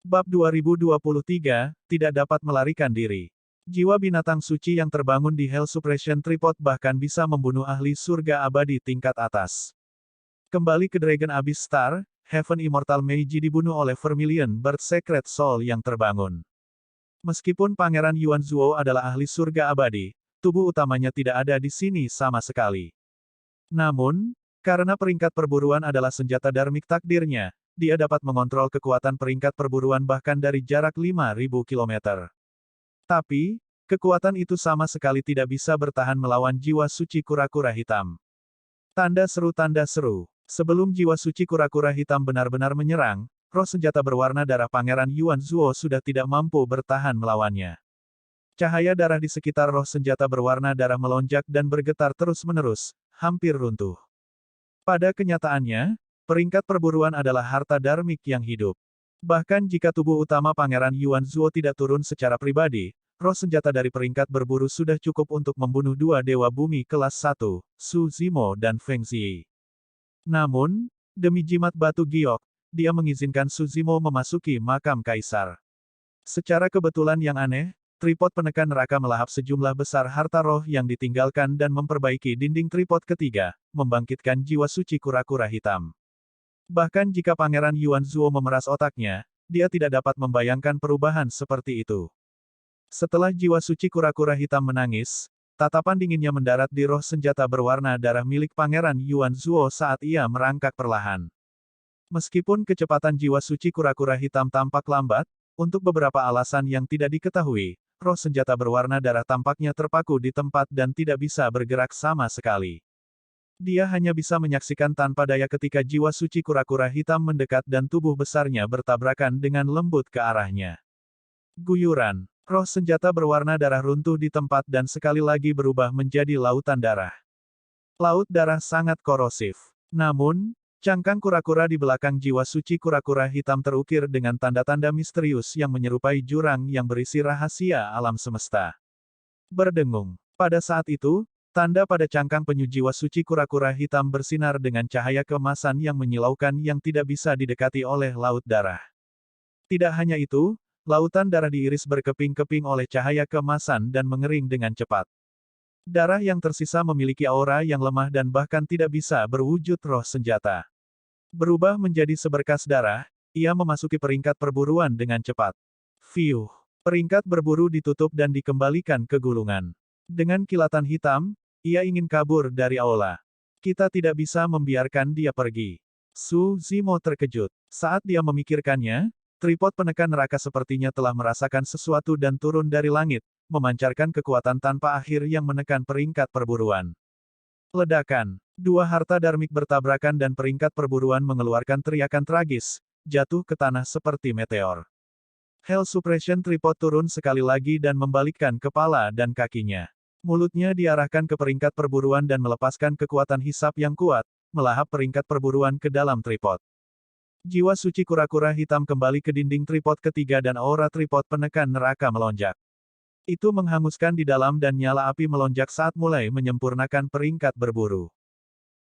Bab 2023, tidak dapat melarikan diri. Jiwa binatang suci yang terbangun di Hell Suppression Tripod bahkan bisa membunuh ahli surga abadi tingkat atas. Kembali ke Dragon Abyss Star, Heaven Immortal Meiji dibunuh oleh Vermilion Bird Secret Soul yang terbangun. Meskipun Pangeran Yuan Zuo adalah ahli surga abadi, tubuh utamanya tidak ada di sini sama sekali. Namun, karena peringkat perburuan adalah senjata darmik takdirnya, dia dapat mengontrol kekuatan peringkat perburuan bahkan dari jarak 5.000 km. Tapi, kekuatan itu sama sekali tidak bisa bertahan melawan jiwa suci kura-kura hitam. Tanda seru tanda seru. Sebelum jiwa suci kura-kura hitam benar-benar menyerang, roh senjata berwarna darah Pangeran Yuan Zuo sudah tidak mampu bertahan melawannya. Cahaya darah di sekitar roh senjata berwarna darah melonjak dan bergetar terus-menerus, hampir runtuh. Pada kenyataannya, peringkat perburuan adalah harta darmik yang hidup. Bahkan jika tubuh utama Pangeran Yuan Zuo tidak turun secara pribadi, roh senjata dari peringkat berburu sudah cukup untuk membunuh dua dewa bumi kelas 1, Su Zimo dan Feng Ziyi. Namun, demi jimat batu giok, dia mengizinkan Su Zimo memasuki makam kaisar. Secara kebetulan yang aneh, tripod penekan neraka melahap sejumlah besar harta roh yang ditinggalkan dan memperbaiki dinding tripod ketiga, membangkitkan jiwa suci kura-kura hitam. Bahkan jika Pangeran Yuan Zuo memeras otaknya, dia tidak dapat membayangkan perubahan seperti itu. Setelah jiwa suci kura-kura hitam menangis, tatapan dinginnya mendarat di roh senjata berwarna darah milik Pangeran Yuan Zuo saat ia merangkak perlahan. Meskipun kecepatan jiwa suci kura-kura hitam tampak lambat, untuk beberapa alasan yang tidak diketahui, roh senjata berwarna darah tampaknya terpaku di tempat dan tidak bisa bergerak sama sekali. Dia hanya bisa menyaksikan tanpa daya ketika jiwa suci kura-kura hitam mendekat dan tubuh besarnya bertabrakan dengan lembut ke arahnya. Guyuran. Roh senjata berwarna darah runtuh di tempat dan sekali lagi berubah menjadi lautan darah. Laut darah sangat korosif. Namun, cangkang kura-kura di belakang jiwa suci kura-kura hitam terukir dengan tanda-tanda misterius yang menyerupai jurang yang berisi rahasia alam semesta. Berdengung. Pada saat itu, tanda pada cangkang penyu jiwa suci kura-kura hitam bersinar dengan cahaya keemasan yang menyilaukan yang tidak bisa didekati oleh laut darah. Tidak hanya itu, lautan darah diiris berkeping-keping oleh cahaya keemasan dan mengering dengan cepat. Darah yang tersisa memiliki aura yang lemah dan bahkan tidak bisa berwujud roh senjata. Berubah menjadi seberkas darah, ia memasuki peringkat perburuan dengan cepat. Fiuh. Peringkat berburu ditutup dan dikembalikan ke gulungan. Dengan kilatan hitam, ia ingin kabur dari aula. Kita tidak bisa membiarkan dia pergi. Su Zimo terkejut. Saat dia memikirkannya, tripod penekan neraka sepertinya telah merasakan sesuatu dan turun dari langit, memancarkan kekuatan tanpa akhir yang menekan peringkat perburuan. Ledakan. Dua harta darmik bertabrakan dan peringkat perburuan mengeluarkan teriakan tragis, jatuh ke tanah seperti meteor. Hell Suppression Tripod turun sekali lagi dan membalikkan kepala dan kakinya. Mulutnya diarahkan ke peringkat perburuan dan melepaskan kekuatan hisap yang kuat, melahap peringkat perburuan ke dalam tripod. Jiwa suci kura-kura hitam kembali ke dinding tripod ketiga dan aura tripod penekan neraka melonjak. Itu menghanguskan di dalam dan nyala api melonjak saat mulai menyempurnakan peringkat berburu.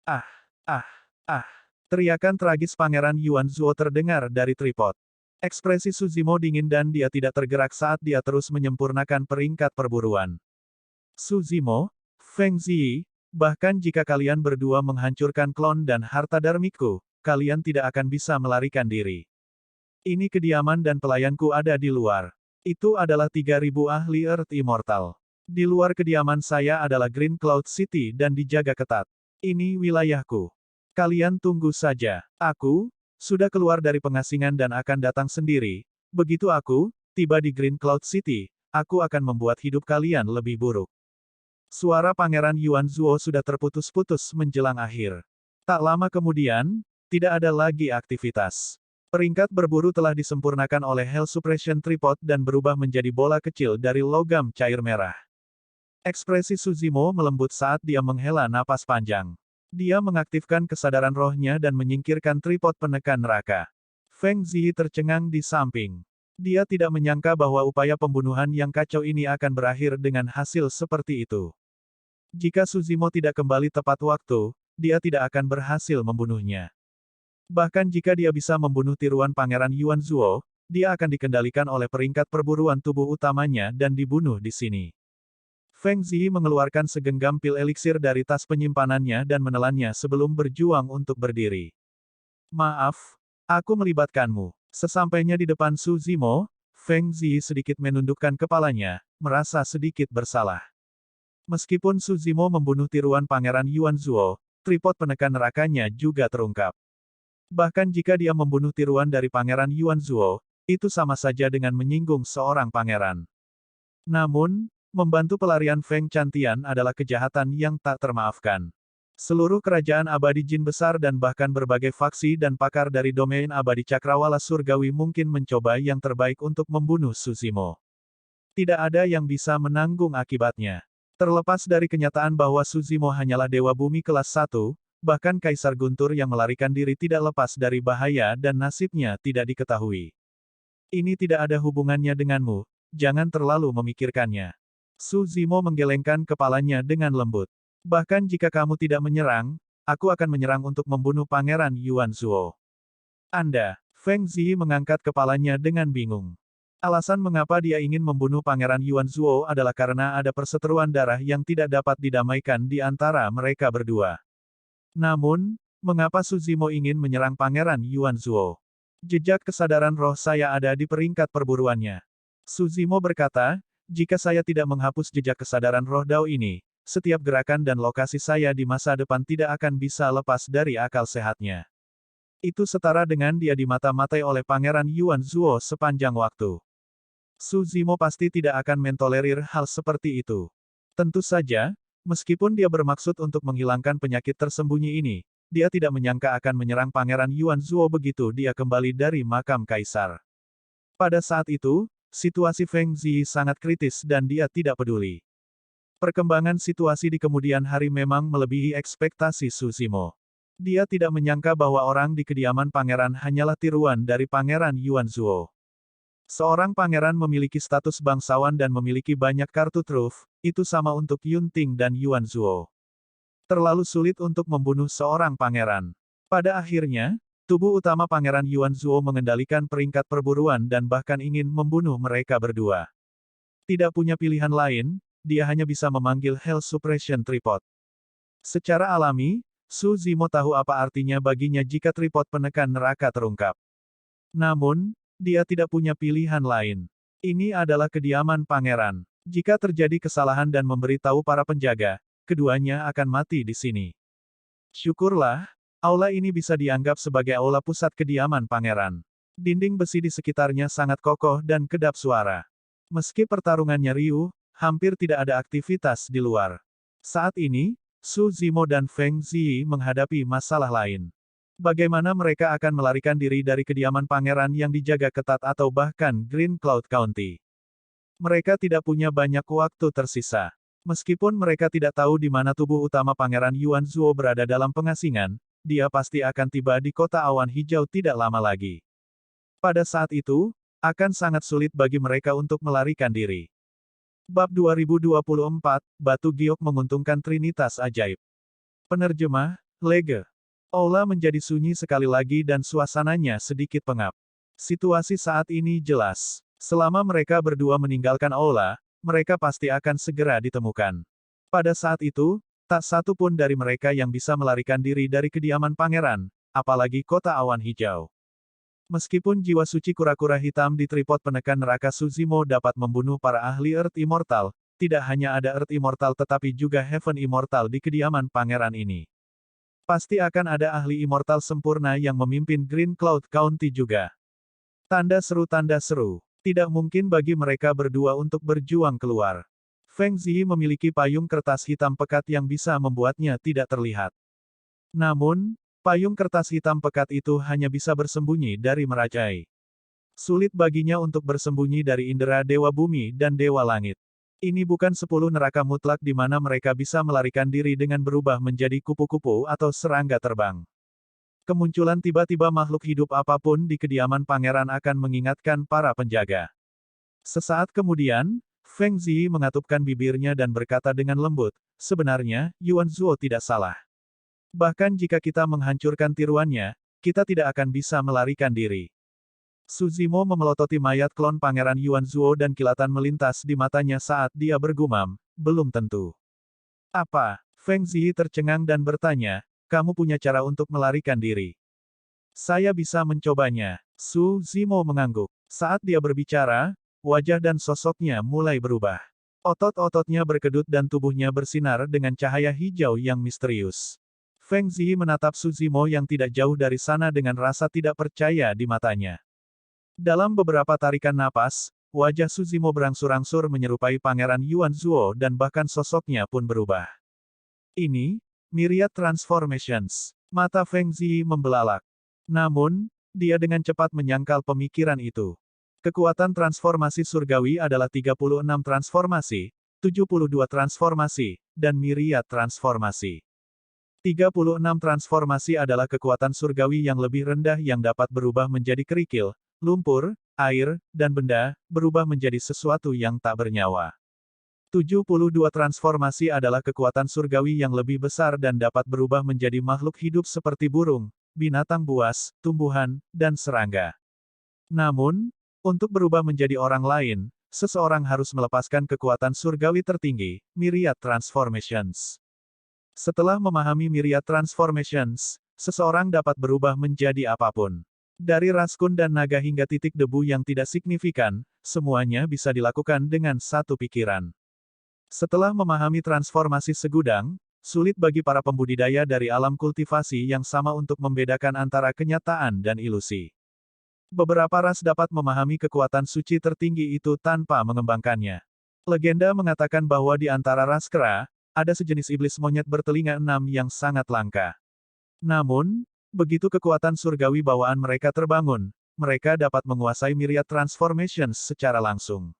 Ah! Ah! Ah! Teriakan tragis Pangeran Yuan Zuo terdengar dari tripod. Ekspresi Su Zimo dingin dan dia tidak tergerak saat dia terus menyempurnakan peringkat perburuan. Su Zimo, Feng Ziyi, bahkan jika kalian berdua menghancurkan klon dan harta darmikku, kalian tidak akan bisa melarikan diri. Ini kediaman dan pelayanku ada di luar. Itu adalah 3.000 ahli Earth Immortal. Di luar kediaman saya adalah Green Cloud City dan dijaga ketat. Ini wilayahku. Kalian tunggu saja. Aku sudah keluar dari pengasingan dan akan datang sendiri. Begitu aku tiba di Green Cloud City, aku akan membuat hidup kalian lebih buruk. Suara Pangeran Yuan Zuo sudah terputus-putus menjelang akhir. Tak lama kemudian, tidak ada lagi aktivitas. Peringkat berburu telah disempurnakan oleh Hell Suppression Tripod dan berubah menjadi bola kecil dari logam cair merah. Ekspresi Su Zimo melembut saat dia menghela napas panjang. Dia mengaktifkan kesadaran rohnya dan menyingkirkan tripod penekan neraka. Feng Ziyi tercengang di samping. Dia tidak menyangka bahwa upaya pembunuhan yang kacau ini akan berakhir dengan hasil seperti itu. Jika Su Zimo tidak kembali tepat waktu, dia tidak akan berhasil membunuhnya. Bahkan jika dia bisa membunuh tiruan Pangeran Yuan Zuo, dia akan dikendalikan oleh peringkat perburuan tubuh utamanya dan dibunuh di sini. Feng Ziyi mengeluarkan segenggam pil eliksir dari tas penyimpanannya dan menelannya sebelum berjuang untuk berdiri. Maaf, aku melibatkanmu. Sesampainya di depan Su Zimo, Feng Ziyi sedikit menundukkan kepalanya, merasa sedikit bersalah. Meskipun Su Zimo membunuh tiruan Pangeran Yuan Zuo, tripod penekan nerakanya juga terungkap. Bahkan jika dia membunuh tiruan dari Pangeran Yuan Zuo, itu sama saja dengan menyinggung seorang pangeran. Namun, membantu pelarian Feng Chantian adalah kejahatan yang tak termaafkan. Seluruh kerajaan abadi jin besar dan bahkan berbagai faksi dan pakar dari domain abadi cakrawala surgawi mungkin mencoba yang terbaik untuk membunuh Su Zimo. Tidak ada yang bisa menanggung akibatnya. Terlepas dari kenyataan bahwa Su Zimo hanyalah dewa bumi kelas 1, bahkan Kaisar Guntur yang melarikan diri tidak lepas dari bahaya dan nasibnya tidak diketahui. Ini tidak ada hubungannya denganmu, jangan terlalu memikirkannya. Su Zimo menggelengkan kepalanya dengan lembut. Bahkan jika kamu tidak menyerang, aku akan menyerang untuk membunuh Pangeran Yuan Zuo. Anda, Feng Ziyi mengangkat kepalanya dengan bingung. Alasan mengapa dia ingin membunuh Pangeran Yuan Zuo adalah karena ada perseteruan darah yang tidak dapat didamaikan di antara mereka berdua. Namun, mengapa Su Zimo ingin menyerang Pangeran Yuan Zuo? Jejak kesadaran roh saya ada di peringkat perburuannya. Su Zimo berkata, jika saya tidak menghapus jejak kesadaran roh Dao ini, setiap gerakan dan lokasi saya di masa depan tidak akan bisa lepas dari akal sehatnya. Itu setara dengan dia dimata-matai oleh Pangeran Yuan Zuo sepanjang waktu. Su Zimo pasti tidak akan mentolerir hal seperti itu. Tentu saja, meskipun dia bermaksud untuk menghilangkan penyakit tersembunyi ini, dia tidak menyangka akan menyerang Pangeran Yuan Zuo begitu dia kembali dari makam kaisar. Pada saat itu, situasi Feng Ziyi sangat kritis dan dia tidak peduli. Perkembangan situasi di kemudian hari memang melebihi ekspektasi Su Zimo. Dia tidak menyangka bahwa orang di kediaman pangeran hanyalah tiruan dari Pangeran Yuan Zuo. Seorang pangeran memiliki status bangsawan dan memiliki banyak kartu truf, itu sama untuk Yun Ting dan Yuan Zuo. Terlalu sulit untuk membunuh seorang pangeran. Pada akhirnya, tubuh utama Pangeran Yuan Zuo mengendalikan peringkat perburuan dan bahkan ingin membunuh mereka berdua. Tidak punya pilihan lain, dia hanya bisa memanggil Hell Suppression Tripod. Secara alami, Su Zimo tahu apa artinya baginya jika tripod penekan neraka terungkap. Namun, dia tidak punya pilihan lain. Ini adalah kediaman pangeran. Jika terjadi kesalahan dan memberitahu para penjaga, keduanya akan mati di sini. Syukurlah, aula ini bisa dianggap sebagai aula pusat kediaman pangeran. Dinding besi di sekitarnya sangat kokoh dan kedap suara. Meski pertarungannya riuh, hampir tidak ada aktivitas di luar. Saat ini, Su Zimo dan Feng Ziyi menghadapi masalah lain. Bagaimana mereka akan melarikan diri dari kediaman pangeran yang dijaga ketat atau bahkan Green Cloud County? Mereka tidak punya banyak waktu tersisa. Meskipun mereka tidak tahu di mana tubuh utama Pangeran Yuan Zuo berada dalam pengasingan, dia pasti akan tiba di kota awan hijau tidak lama lagi. Pada saat itu, akan sangat sulit bagi mereka untuk melarikan diri. Bab 2024, Batu Giok menguntungkan Trinitas Ajaib. Penerjemah, Lege. Aula menjadi sunyi sekali lagi dan suasananya sedikit pengap. Situasi saat ini jelas. Selama mereka berdua meninggalkan aula, mereka pasti akan segera ditemukan. Pada saat itu, tak satu pun dari mereka yang bisa melarikan diri dari kediaman pangeran, apalagi kota awan hijau. Meskipun jiwa suci kura-kura hitam di tripod penekan neraka Su Zimo dapat membunuh para ahli Earth Immortal, tidak hanya ada Earth Immortal tetapi juga Heaven Immortal di kediaman pangeran ini. Pasti akan ada ahli immortal sempurna yang memimpin Green Cloud County juga. Tanda seru. Tidak mungkin bagi mereka berdua untuk berjuang keluar. Feng Ziyi memiliki payung kertas hitam pekat yang bisa membuatnya tidak terlihat. Namun, payung kertas hitam pekat itu hanya bisa bersembunyi dari merajai. Sulit baginya untuk bersembunyi dari indera Dewa Bumi dan Dewa Langit. Ini bukan 10 neraka mutlak di mana mereka bisa melarikan diri dengan berubah menjadi kupu-kupu atau serangga terbang. Kemunculan tiba-tiba makhluk hidup apapun di kediaman pangeran akan mengingatkan para penjaga. Sesaat kemudian, Feng Ziyi mengatupkan bibirnya dan berkata dengan lembut, sebenarnya, Yuan Zuo tidak salah. Bahkan jika kita menghancurkan tiruannya, kita tidak akan bisa melarikan diri. Su Zimo memelototi mayat klon Pangeran Yuan Zuo dan kilatan melintas di matanya saat dia bergumam, belum tentu. Apa? Feng Ziyi tercengang dan bertanya, kamu punya cara untuk melarikan diri. Saya bisa mencobanya. Su Zimo mengangguk. Saat dia berbicara, wajah dan sosoknya mulai berubah. Otot-ototnya berkedut dan tubuhnya bersinar dengan cahaya hijau yang misterius. Feng Ziyi menatap Su Zimo yang tidak jauh dari sana dengan rasa tidak percaya di matanya. Dalam beberapa tarikan napas, wajah Su Zimo berangsur-angsur menyerupai Pangeran Yuan Zuo dan bahkan sosoknya pun berubah. Ini, Myriad Transformations. Mata Feng Ziyi membelalak. Namun, dia dengan cepat menyangkal pemikiran itu. Kekuatan transformasi surgawi adalah 36 transformasi, 72 transformasi, dan Myriad transformasi. 36 transformasi adalah kekuatan surgawi yang lebih rendah yang dapat berubah menjadi kerikil, lumpur, air, dan benda, berubah menjadi sesuatu yang tak bernyawa. 72 transformasi adalah kekuatan surgawi yang lebih besar dan dapat berubah menjadi makhluk hidup seperti burung, binatang buas, tumbuhan, dan serangga. Namun, untuk berubah menjadi orang lain, seseorang harus melepaskan kekuatan surgawi tertinggi, Myriad Transformations. Setelah memahami Myriad Transformations, seseorang dapat berubah menjadi apapun. Dari raskun dan naga hingga titik debu yang tidak signifikan, semuanya bisa dilakukan dengan satu pikiran. Setelah memahami transformasi segudang, sulit bagi para pembudidaya dari alam kultivasi yang sama untuk membedakan antara kenyataan dan ilusi. Beberapa ras dapat memahami kekuatan suci tertinggi itu tanpa mengembangkannya. Legenda mengatakan bahwa di antara ras kera, ada sejenis iblis monyet bertelinga 6 yang sangat langka. Namun, begitu kekuatan surgawi bawaan mereka terbangun, mereka dapat menguasai Myriad Transformations secara langsung.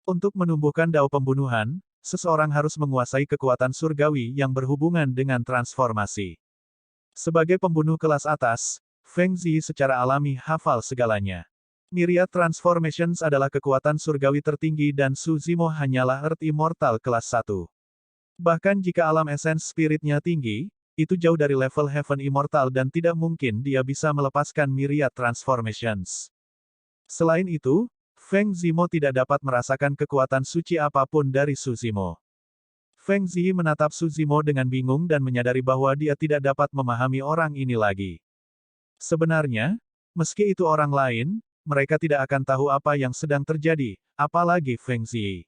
Untuk menumbuhkan dao pembunuhan, seseorang harus menguasai kekuatan surgawi yang berhubungan dengan transformasi. Sebagai pembunuh kelas atas, Feng Ziyi secara alami hafal segalanya. Myriad Transformations adalah kekuatan surgawi tertinggi dan Su Zimo hanyalah Earth Immortal kelas 1. Bahkan jika alam esens spiritnya tinggi, itu jauh dari level Heaven Immortal dan tidak mungkin dia bisa melepaskan Myriad Transformations. Selain itu, Feng Zimo tidak dapat merasakan kekuatan suci apapun dari Su Zimo. Feng Ziyi menatap Su Zimo dengan bingung dan menyadari bahwa dia tidak dapat memahami orang ini lagi. Sebenarnya, meski itu orang lain, mereka tidak akan tahu apa yang sedang terjadi, apalagi Feng Ziyi.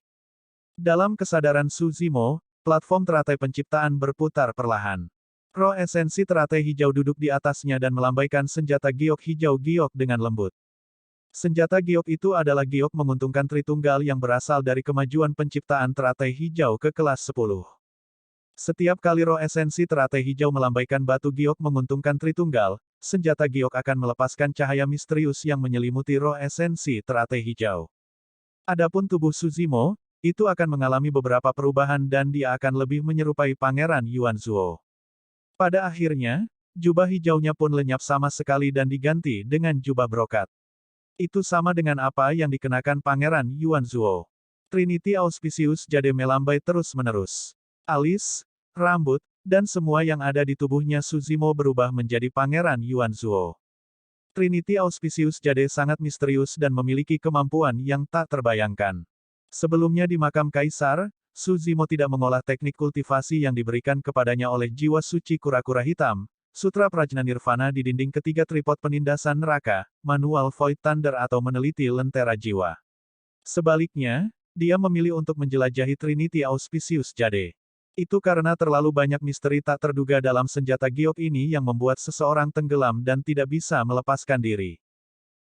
Dalam kesadaran Su Zimo, platform teratai penciptaan berputar perlahan. Roh esensi teratai hijau duduk di atasnya dan melambaikan senjata giok hijau giok dengan lembut. Senjata giok itu adalah giok menguntungkan Tritunggal yang berasal dari kemajuan penciptaan teratai hijau ke kelas 10. Setiap kali roh esensi teratai hijau melambaikan batu giok menguntungkan Tritunggal, senjata giok akan melepaskan cahaya misterius yang menyelimuti roh esensi teratai hijau. Adapun tubuh Su Zimo, itu akan mengalami beberapa perubahan dan dia akan lebih menyerupai Pangeran Yuan Zuo. Pada akhirnya, jubah hijaunya pun lenyap sama sekali dan diganti dengan jubah brokat. Itu sama dengan apa yang dikenakan Pangeran Yuan Zuo. Trinity Auspicious Jade melambai terus-menerus. Alis, rambut, dan semua yang ada di tubuhnya Su Zimo berubah menjadi Pangeran Yuan Zuo. Trinity Auspicious Jade sangat misterius dan memiliki kemampuan yang tak terbayangkan. Sebelumnya di makam Kaisar, Su Zimo tidak mengolah teknik kultivasi yang diberikan kepadanya oleh jiwa suci kura-kura hitam, Sutra Prajna Nirvana di dinding ketiga tripod penindasan neraka, manual Void Thunder atau meneliti lentera jiwa. Sebaliknya, dia memilih untuk menjelajahi Trinity Auspicious Jade. Itu karena terlalu banyak misteri tak terduga dalam senjata giok ini yang membuat seseorang tenggelam dan tidak bisa melepaskan diri.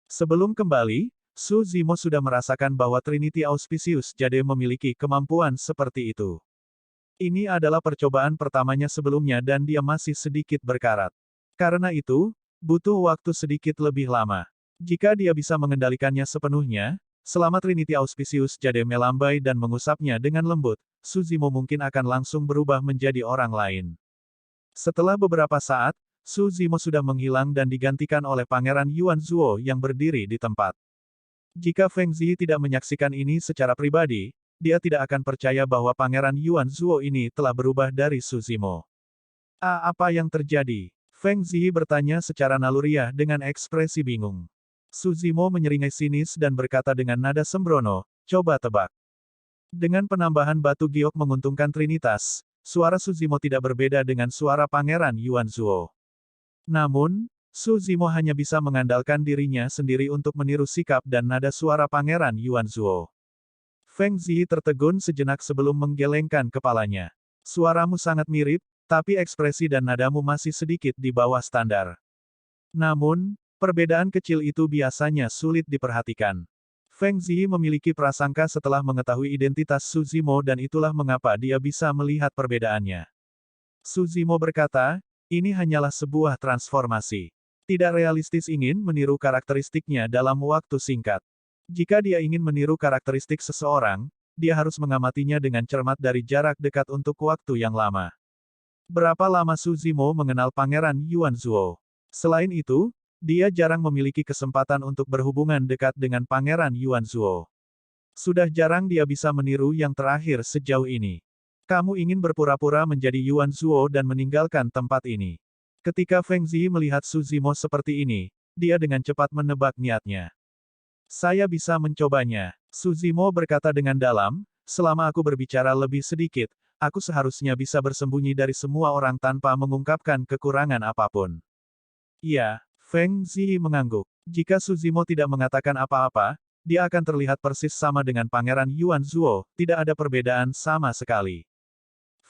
Sebelum kembali, Su Zimo sudah merasakan bahwa Trinity Auspicious Jade memiliki kemampuan seperti itu. Ini adalah percobaan pertamanya sebelumnya dan dia masih sedikit berkarat. Karena itu, butuh waktu sedikit lebih lama. Jika dia bisa mengendalikannya sepenuhnya, selama Trinity Auspicious Jade melambai dan mengusapnya dengan lembut, Su Zimo mungkin akan langsung berubah menjadi orang lain. Setelah beberapa saat, Su Zimo sudah menghilang dan digantikan oleh Pangeran Yuan Zuo yang berdiri di tempat. Jika Feng Ziyi tidak menyaksikan ini secara pribadi, dia tidak akan percaya bahwa Pangeran Yuan Zuo ini telah berubah dari Su Zimo. Apa yang terjadi? Feng Ziyi bertanya secara naluriah dengan ekspresi bingung. Suzimo menyeringai sinis dan berkata dengan nada sembrono, coba tebak. Dengan penambahan batu giok menguntungkan Trinitas, suara Suzimo tidak berbeda dengan suara Pangeran Yuan Zuo. Namun, Suzimo hanya bisa mengandalkan dirinya sendiri untuk meniru sikap dan nada suara Pangeran Yuan Zuo. Feng Ziyi tertegun sejenak sebelum menggelengkan kepalanya. Suaramu sangat mirip, tapi ekspresi dan nadamu masih sedikit di bawah standar. Namun, perbedaan kecil itu biasanya sulit diperhatikan. Feng Ziyi memiliki prasangka setelah mengetahui identitas Suzimo dan itulah mengapa dia bisa melihat perbedaannya. Suzimo berkata, ini hanyalah sebuah transformasi. Tidak realistis ingin meniru karakteristiknya dalam waktu singkat. Jika dia ingin meniru karakteristik seseorang, dia harus mengamatinya dengan cermat dari jarak dekat untuk waktu yang lama. Berapa lama Suzimo mengenal Pangeran Yuan Zuo? Selain itu, dia jarang memiliki kesempatan untuk berhubungan dekat dengan Pangeran Yuan Zuo. Sudah jarang dia bisa meniru yang terakhir sejauh ini. Kamu ingin berpura-pura menjadi Yuan Zuo dan meninggalkan tempat ini. Ketika Feng Ziyi melihat Suzimo seperti ini, dia dengan cepat menebak niatnya. Saya bisa mencobanya. Suzimo berkata dengan dalam, selama aku berbicara lebih sedikit, aku seharusnya bisa bersembunyi dari semua orang tanpa mengungkapkan kekurangan apapun. Iya. Feng Ziyi mengangguk. Jika Suzimo tidak mengatakan apa-apa, dia akan terlihat persis sama dengan Pangeran Yuan Zuo, tidak ada perbedaan sama sekali.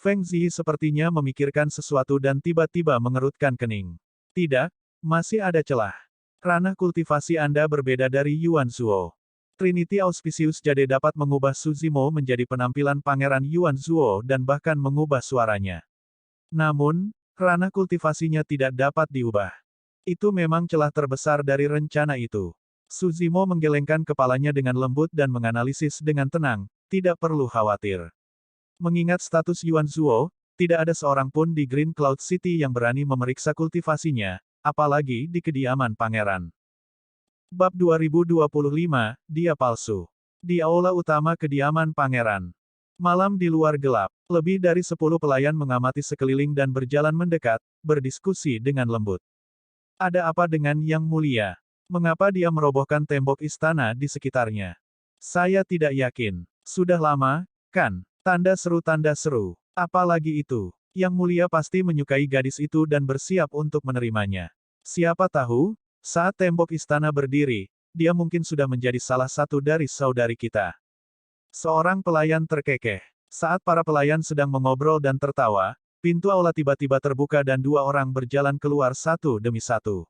Feng Ziyi sepertinya memikirkan sesuatu dan tiba-tiba mengerutkan kening. Tidak, masih ada celah. Ranah kultivasi Anda berbeda dari Yuan Zuo. Trinity Auspicious Jade dapat mengubah Suzimo menjadi penampilan Pangeran Yuan Zuo dan bahkan mengubah suaranya. Namun, ranah kultivasinya tidak dapat diubah. Itu memang celah terbesar dari rencana itu. Suzimo menggelengkan kepalanya dengan lembut dan menganalisis dengan tenang, tidak perlu khawatir. Mengingat status Yuan Zuo, tidak ada seorang pun di Green Cloud City yang berani memeriksa kultivasinya, apalagi di kediaman pangeran. Bab 2025, Dia Palsu. Di aula utama kediaman pangeran. Malam di luar gelap, lebih dari 10 pelayan mengamati sekeliling dan berjalan mendekat, berdiskusi dengan lembut. Ada apa dengan Yang Mulia? Mengapa dia merobohkan tembok istana di sekitarnya? Saya tidak yakin. Sudah lama, kan? Tanda seru. Apalagi itu? Yang Mulia pasti menyukai gadis itu dan bersiap untuk menerimanya. Siapa tahu, saat tembok istana berdiri, dia mungkin sudah menjadi salah satu dari saudari kita. Seorang pelayan terkekeh. Saat para pelayan sedang mengobrol dan tertawa, pintu aula tiba-tiba terbuka dan dua orang berjalan keluar satu demi satu.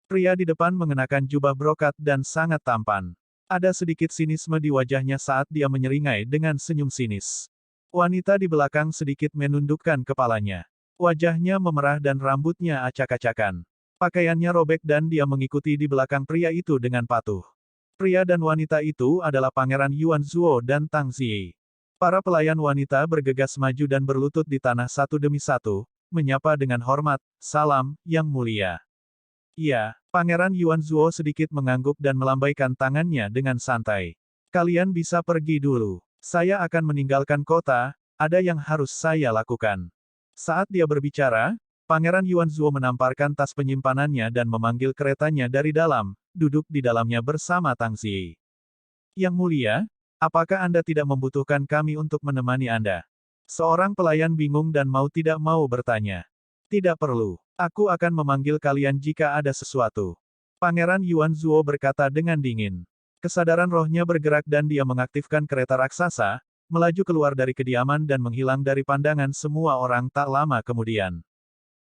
Pria di depan mengenakan jubah brokat dan sangat tampan. Ada sedikit sinisme di wajahnya saat dia menyeringai dengan senyum sinis. Wanita di belakang sedikit menundukkan kepalanya. Wajahnya memerah dan rambutnya acak-acakan. Pakaiannya robek dan dia mengikuti di belakang pria itu dengan patuh. Pria dan wanita itu adalah Pangeran Yuan Zuo dan Tang Ziyi. Para pelayan wanita bergegas maju dan berlutut di tanah satu demi satu, menyapa dengan hormat, salam, Yang Mulia. Iya, Pangeran Yuan Zuo sedikit mengangguk dan melambaikan tangannya dengan santai. Kalian bisa pergi dulu. Saya akan meninggalkan kota, ada yang harus saya lakukan. Saat dia berbicara, Pangeran Yuan Zuo menamparkan tas penyimpanannya dan memanggil keretanya dari dalam, duduk di dalamnya bersama Tang Ziyi. Yang Mulia, apakah Anda tidak membutuhkan kami untuk menemani Anda? Seorang pelayan bingung dan mau tidak mau bertanya. Tidak perlu. Aku akan memanggil kalian jika ada sesuatu. Pangeran Yuan Zuo berkata dengan dingin. Kesadaran rohnya bergerak dan dia mengaktifkan kereta raksasa, melaju keluar dari kediaman dan menghilang dari pandangan semua orang tak lama kemudian.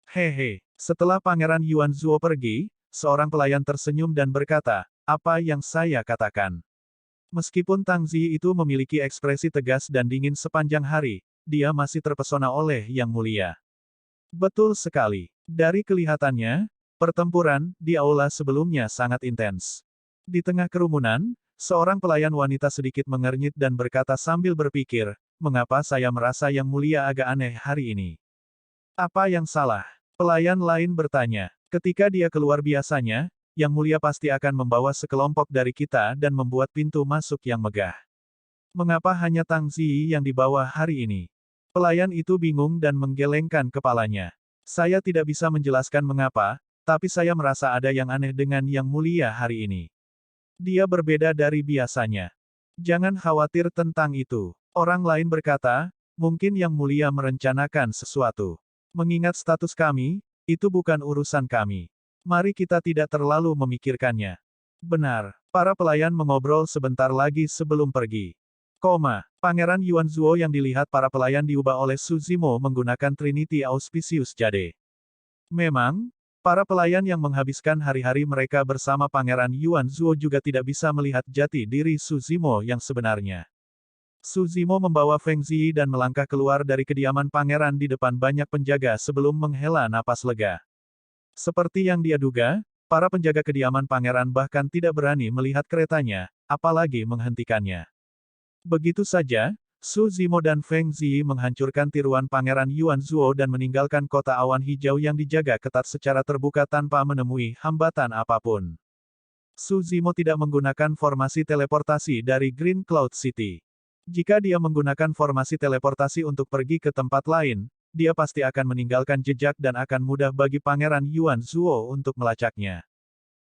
Hehe. Setelah Pangeran Yuan Zuo pergi, seorang pelayan tersenyum dan berkata, apa yang saya katakan? Meskipun Tang Ziyi itu memiliki ekspresi tegas dan dingin sepanjang hari, dia masih terpesona oleh Yang Mulia. Betul sekali. Dari kelihatannya, pertempuran di aula sebelumnya sangat intens. Di tengah kerumunan, seorang pelayan wanita sedikit mengernyit dan berkata sambil berpikir, mengapa saya merasa Yang Mulia agak aneh hari ini? Apa yang salah? Pelayan lain bertanya. Ketika dia keluar biasanya, Yang Mulia pasti akan membawa sekelompok dari kita dan membuat pintu masuk yang megah. Mengapa hanya Tang Ziyi yang dibawa hari ini? Pelayan itu bingung dan menggelengkan kepalanya. Saya tidak bisa menjelaskan mengapa, Tapi saya merasa ada yang aneh dengan Yang Mulia hari ini. Dia berbeda dari biasanya. Jangan khawatir tentang itu. Orang lain berkata, mungkin Yang Mulia merencanakan sesuatu. Mengingat status kami, itu bukan urusan kami. Mari kita tidak terlalu memikirkannya. Benar, para pelayan mengobrol sebentar lagi sebelum pergi. Pangeran Yuanzuo yang dilihat para pelayan diubah oleh Su Zimo menggunakan Trinity Auspicious Jade. Memang, para pelayan yang menghabiskan hari-hari mereka bersama Pangeran Yuanzuo juga tidak bisa melihat jati diri Su Zimo yang sebenarnya. Su Zimo membawa Feng Ziyi dan melangkah keluar dari kediaman pangeran di depan banyak penjaga sebelum menghela napas lega. Seperti yang dia duga, para penjaga kediaman pangeran bahkan tidak berani melihat keretanya, apalagi menghentikannya. Begitu saja, Su Zimo dan Feng Ziyi menghancurkan tiruan Pangeran Yuanzuo dan meninggalkan kota awan hijau yang dijaga ketat secara terbuka tanpa menemui hambatan apapun. Su Zimo tidak menggunakan formasi teleportasi dari Green Cloud City. Jika dia menggunakan formasi teleportasi untuk pergi ke tempat lain, dia pasti akan meninggalkan jejak dan akan mudah bagi Pangeran Yuanzuo untuk melacaknya.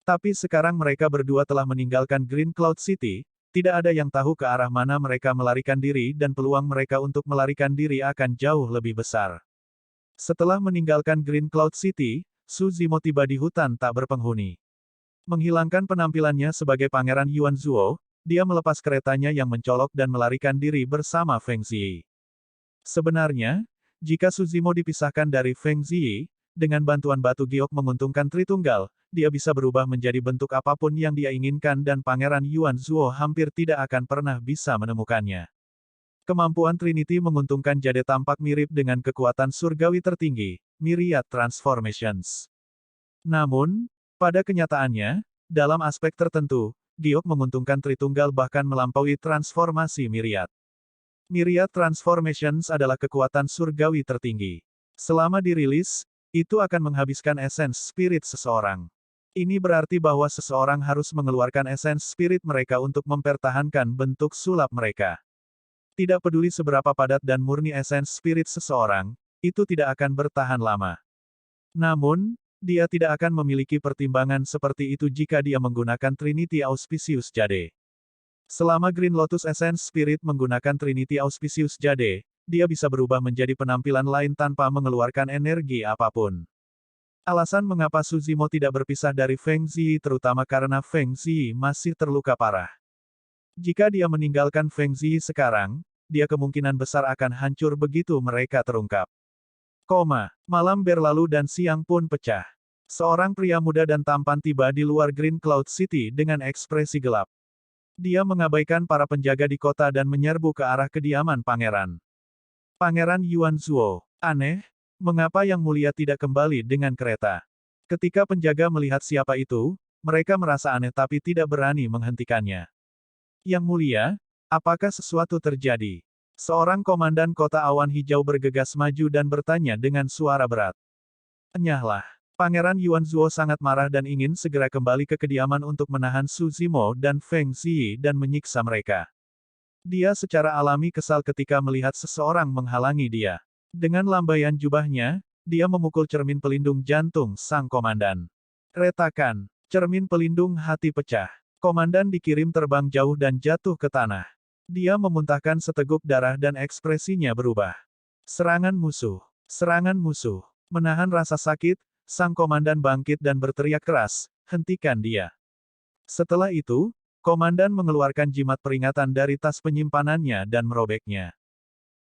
Tapi sekarang mereka berdua telah meninggalkan Green Cloud City, tidak ada yang tahu ke arah mana mereka melarikan diri dan peluang mereka untuk melarikan diri akan jauh lebih besar. Setelah meninggalkan Green Cloud City, Su Zimo tiba di hutan tak berpenghuni. Menghilangkan penampilannya sebagai Pangeran Yuanzuo, dia melepas keretanya yang mencolok dan melarikan diri bersama Feng Ziyi. Sebenarnya, jika Su Zimo dipisahkan dari Feng Ziyi, dengan bantuan batu giok menguntungkan Tritunggal, dia bisa berubah menjadi bentuk apapun yang dia inginkan dan Pangeran Yuanzuo hampir tidak akan pernah bisa menemukannya. Kemampuan Trinity menguntungkan Jade tampak mirip dengan kekuatan surgawi tertinggi, Myriad Transformations. Namun, pada kenyataannya, dalam aspek tertentu, giok menguntungkan Tritunggal bahkan melampaui transformasi Myriad. Myriad Transformations adalah kekuatan surgawi tertinggi. Selama dirilis, itu akan menghabiskan esens spirit seseorang. Ini berarti bahwa seseorang harus mengeluarkan esens spirit mereka untuk mempertahankan bentuk sulap mereka. Tidak peduli seberapa padat dan murni esens spirit seseorang, itu tidak akan bertahan lama. Namun, dia tidak akan memiliki pertimbangan seperti itu jika dia menggunakan Trinity Auspicious Jade. Selama Green Lotus Essence Spirit menggunakan Trinity Auspicious Jade, dia bisa berubah menjadi penampilan lain tanpa mengeluarkan energi apapun. Alasan mengapa Su Zimo tidak berpisah dari Feng Ziyi terutama karena Feng Ziyi masih terluka parah. Jika dia meninggalkan Feng Ziyi sekarang, dia kemungkinan besar akan hancur begitu mereka terungkap. Malam berlalu dan siang pun pecah. Seorang pria muda dan tampan tiba di luar Green Cloud City dengan ekspresi gelap. Dia mengabaikan para penjaga di kota dan menyerbu ke arah kediaman pangeran. Pangeran Yuanzuo, aneh, mengapa Yang Mulia tidak kembali dengan kereta? Ketika penjaga melihat siapa itu, mereka merasa aneh tapi tidak berani menghentikannya. Yang Mulia, apakah sesuatu terjadi? Seorang komandan kota awan hijau bergegas maju dan bertanya dengan suara berat. Enyahlah. Pangeran Yuanzuo sangat marah dan ingin segera kembali ke kediaman untuk menahan Su Zimo dan Feng Ziyi dan menyiksa mereka. Dia secara alami kesal ketika melihat seseorang menghalangi dia. Dengan lambaian jubahnya, dia memukul cermin pelindung jantung sang komandan. Retakan, cermin pelindung hati pecah. Komandan dikirim terbang jauh dan jatuh ke tanah. Dia memuntahkan seteguk darah dan ekspresinya berubah. Serangan musuh. Serangan musuh. Menahan rasa sakit, sang komandan bangkit dan berteriak keras, hentikan dia. Setelah itu, komandan mengeluarkan jimat peringatan dari tas penyimpanannya dan merobeknya.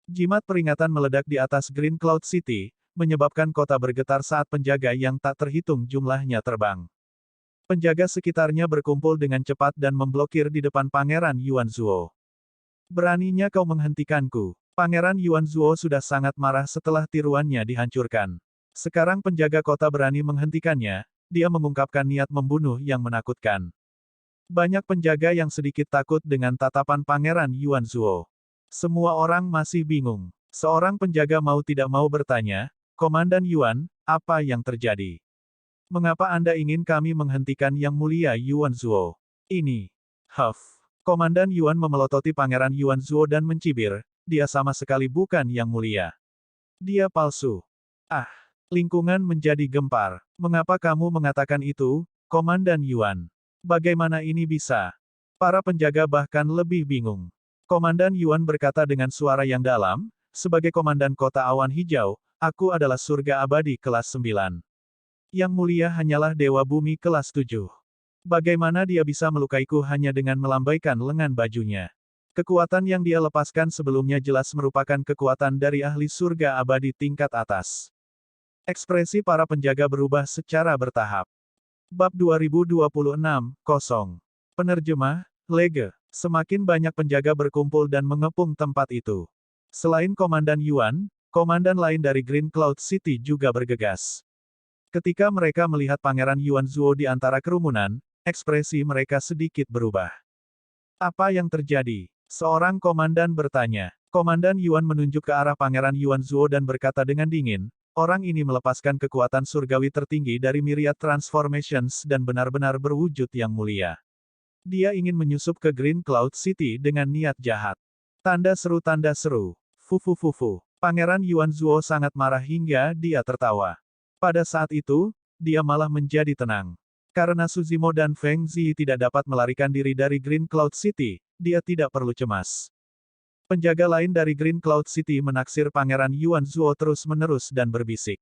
Jimat peringatan meledak di atas Green Cloud City, menyebabkan kota bergetar saat penjaga yang tak terhitung jumlahnya terbang. Penjaga sekitarnya berkumpul dengan cepat dan memblokir di depan Pangeran Yuanzuo. Beraninya kau menghentikanku. Pangeran Yuanzuo sudah sangat marah setelah tiruannya dihancurkan. Sekarang penjaga kota berani menghentikannya, dia mengungkapkan niat membunuh yang menakutkan. Banyak penjaga yang sedikit takut dengan tatapan Pangeran Yuanzuo. Semua orang masih bingung. Seorang penjaga mau tidak mau bertanya, Komandan Yuan, apa yang terjadi? Mengapa Anda ingin kami menghentikan Yang Mulia Yuanzuo? Ini. Komandan Yuan memelototi Pangeran Yuanzuo dan mencibir, dia sama sekali bukan Yang Mulia. Dia palsu. Lingkungan menjadi gempar. Mengapa kamu mengatakan itu, Komandan Yuan? Bagaimana ini bisa? Para penjaga bahkan lebih bingung. Komandan Yuan berkata dengan suara yang dalam, sebagai komandan kota awan hijau, aku adalah surga abadi kelas 9. Yang mulia hanyalah dewa bumi kelas 7. Bagaimana dia bisa melukaiku hanya dengan melambaikan lengan bajunya? Kekuatan yang dia lepaskan sebelumnya jelas merupakan kekuatan dari ahli surga abadi tingkat atas. Ekspresi para penjaga berubah secara bertahap. Bab 2026, kosong. Penerjemah, Lege. Semakin banyak penjaga berkumpul dan mengepung tempat itu. Selain Komandan Yuan, komandan lain dari Green Cloud City juga bergegas. Ketika mereka melihat Pangeran Yuan Zuo di antara kerumunan, ekspresi mereka sedikit berubah. Apa yang terjadi? Seorang komandan bertanya. Komandan Yuan menunjuk ke arah Pangeran Yuan Zuo dan berkata dengan dingin, orang ini melepaskan kekuatan surgawi tertinggi dari Myriad Transformations dan benar-benar berwujud yang mulia. Dia ingin menyusup ke Green Cloud City dengan niat jahat. Tanda seru tanda seru. Fufu. Pangeran Yuan Zuo sangat marah hingga dia tertawa. Pada saat itu, dia malah menjadi tenang. Karena Suzimo dan Feng Zi tidak dapat melarikan diri dari Green Cloud City, dia tidak perlu cemas. Penjaga lain dari Green Cloud City menaksir Pangeran Yuan Zuo terus-menerus dan berbisik.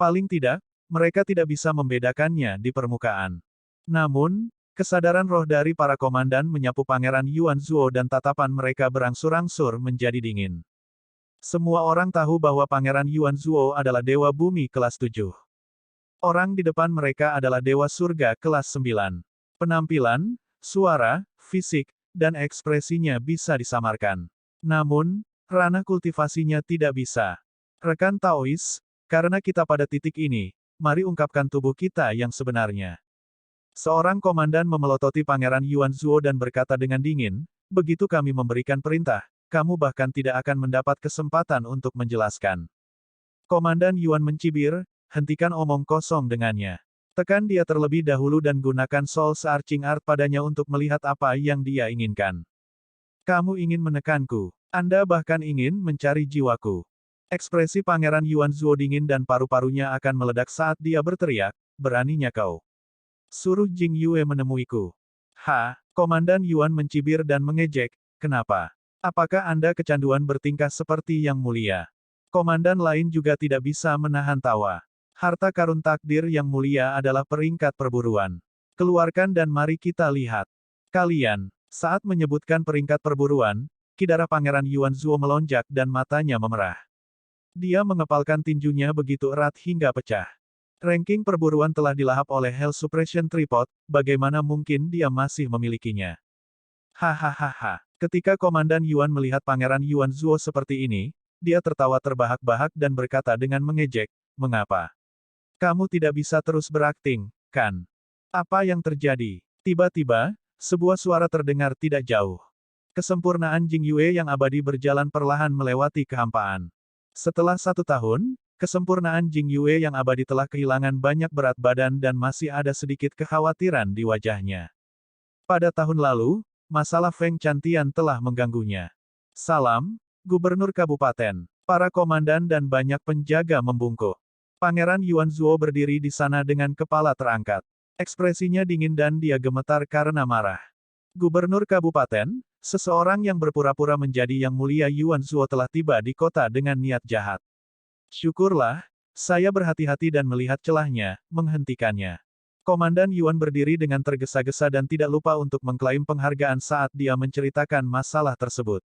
Paling tidak, mereka tidak bisa membedakannya di permukaan. Namun, kesadaran roh dari para komandan menyapu Pangeran Yuan Zuo dan tatapan mereka berangsur-angsur menjadi dingin. Semua orang tahu bahwa Pangeran Yuan Zuo adalah Dewa Bumi kelas 7. Orang di depan mereka adalah Dewa Surga kelas 9. Penampilan, suara, fisik, dan ekspresinya bisa disamarkan. Namun, ranah kultivasinya tidak bisa. Rekan Taois, karena kita pada titik ini, mari ungkapkan tubuh kita yang sebenarnya. Seorang komandan memelototi Pangeran Yuan Zuo dan berkata dengan dingin, begitu kami memberikan perintah, kamu bahkan tidak akan mendapat kesempatan untuk menjelaskan. Komandan Yuan mencibir, hentikan omong kosong dengannya. Tekan dia terlebih dahulu dan gunakan Soul Searching Art padanya untuk melihat apa yang dia inginkan. Kamu ingin menekanku. Anda bahkan ingin mencari jiwaku. Ekspresi Pangeran Yuan Zuo dingin dan paru-parunya akan meledak saat dia berteriak, beraninya kau. Suruh Jing Yue menemuiku. Komandan Yuan mencibir dan mengejek, kenapa? Apakah Anda kecanduan bertingkah seperti yang mulia? Komandan lain juga tidak bisa menahan tawa. Harta karun takdir yang mulia adalah peringkat perburuan. Keluarkan dan mari kita lihat. Kalian, saat menyebutkan peringkat perburuan, kidara Pangeran Yuan Zuo melonjak dan matanya memerah. Dia mengepalkan tinjunya begitu erat hingga pecah. Ranking perburuan telah dilahap oleh Hell Suppression Tripod, bagaimana mungkin dia masih memilikinya? Hahaha. Ketika Komandan Yuan melihat Pangeran Yuan Zuo seperti ini, dia tertawa terbahak-bahak dan berkata dengan mengejek, mengapa? Kamu tidak bisa terus berakting, kan? Apa yang terjadi? Tiba-tiba, sebuah suara terdengar tidak jauh. Kesempurnaan Jing Yue yang abadi berjalan perlahan melewati kehampaan. Setelah 1 tahun, kesempurnaan Jing Yue yang abadi telah kehilangan banyak berat badan dan masih ada sedikit kekhawatiran di wajahnya. Pada tahun lalu, masalah Feng Chantian telah mengganggunya. Salam, Gubernur Kabupaten. Para komandan dan banyak penjaga membungkuk. Pangeran Yuan Zuo berdiri di sana dengan kepala terangkat. Ekspresinya dingin dan dia gemetar karena marah. Gubernur Kabupaten, seseorang yang berpura-pura menjadi yang mulia Yuan Zuo telah tiba di kota dengan niat jahat. Syukurlah, saya berhati-hati dan melihat celahnya, menghentikannya. Komandan Yuan berdiri dengan tergesa-gesa dan tidak lupa untuk mengklaim penghargaan saat dia menceritakan masalah tersebut.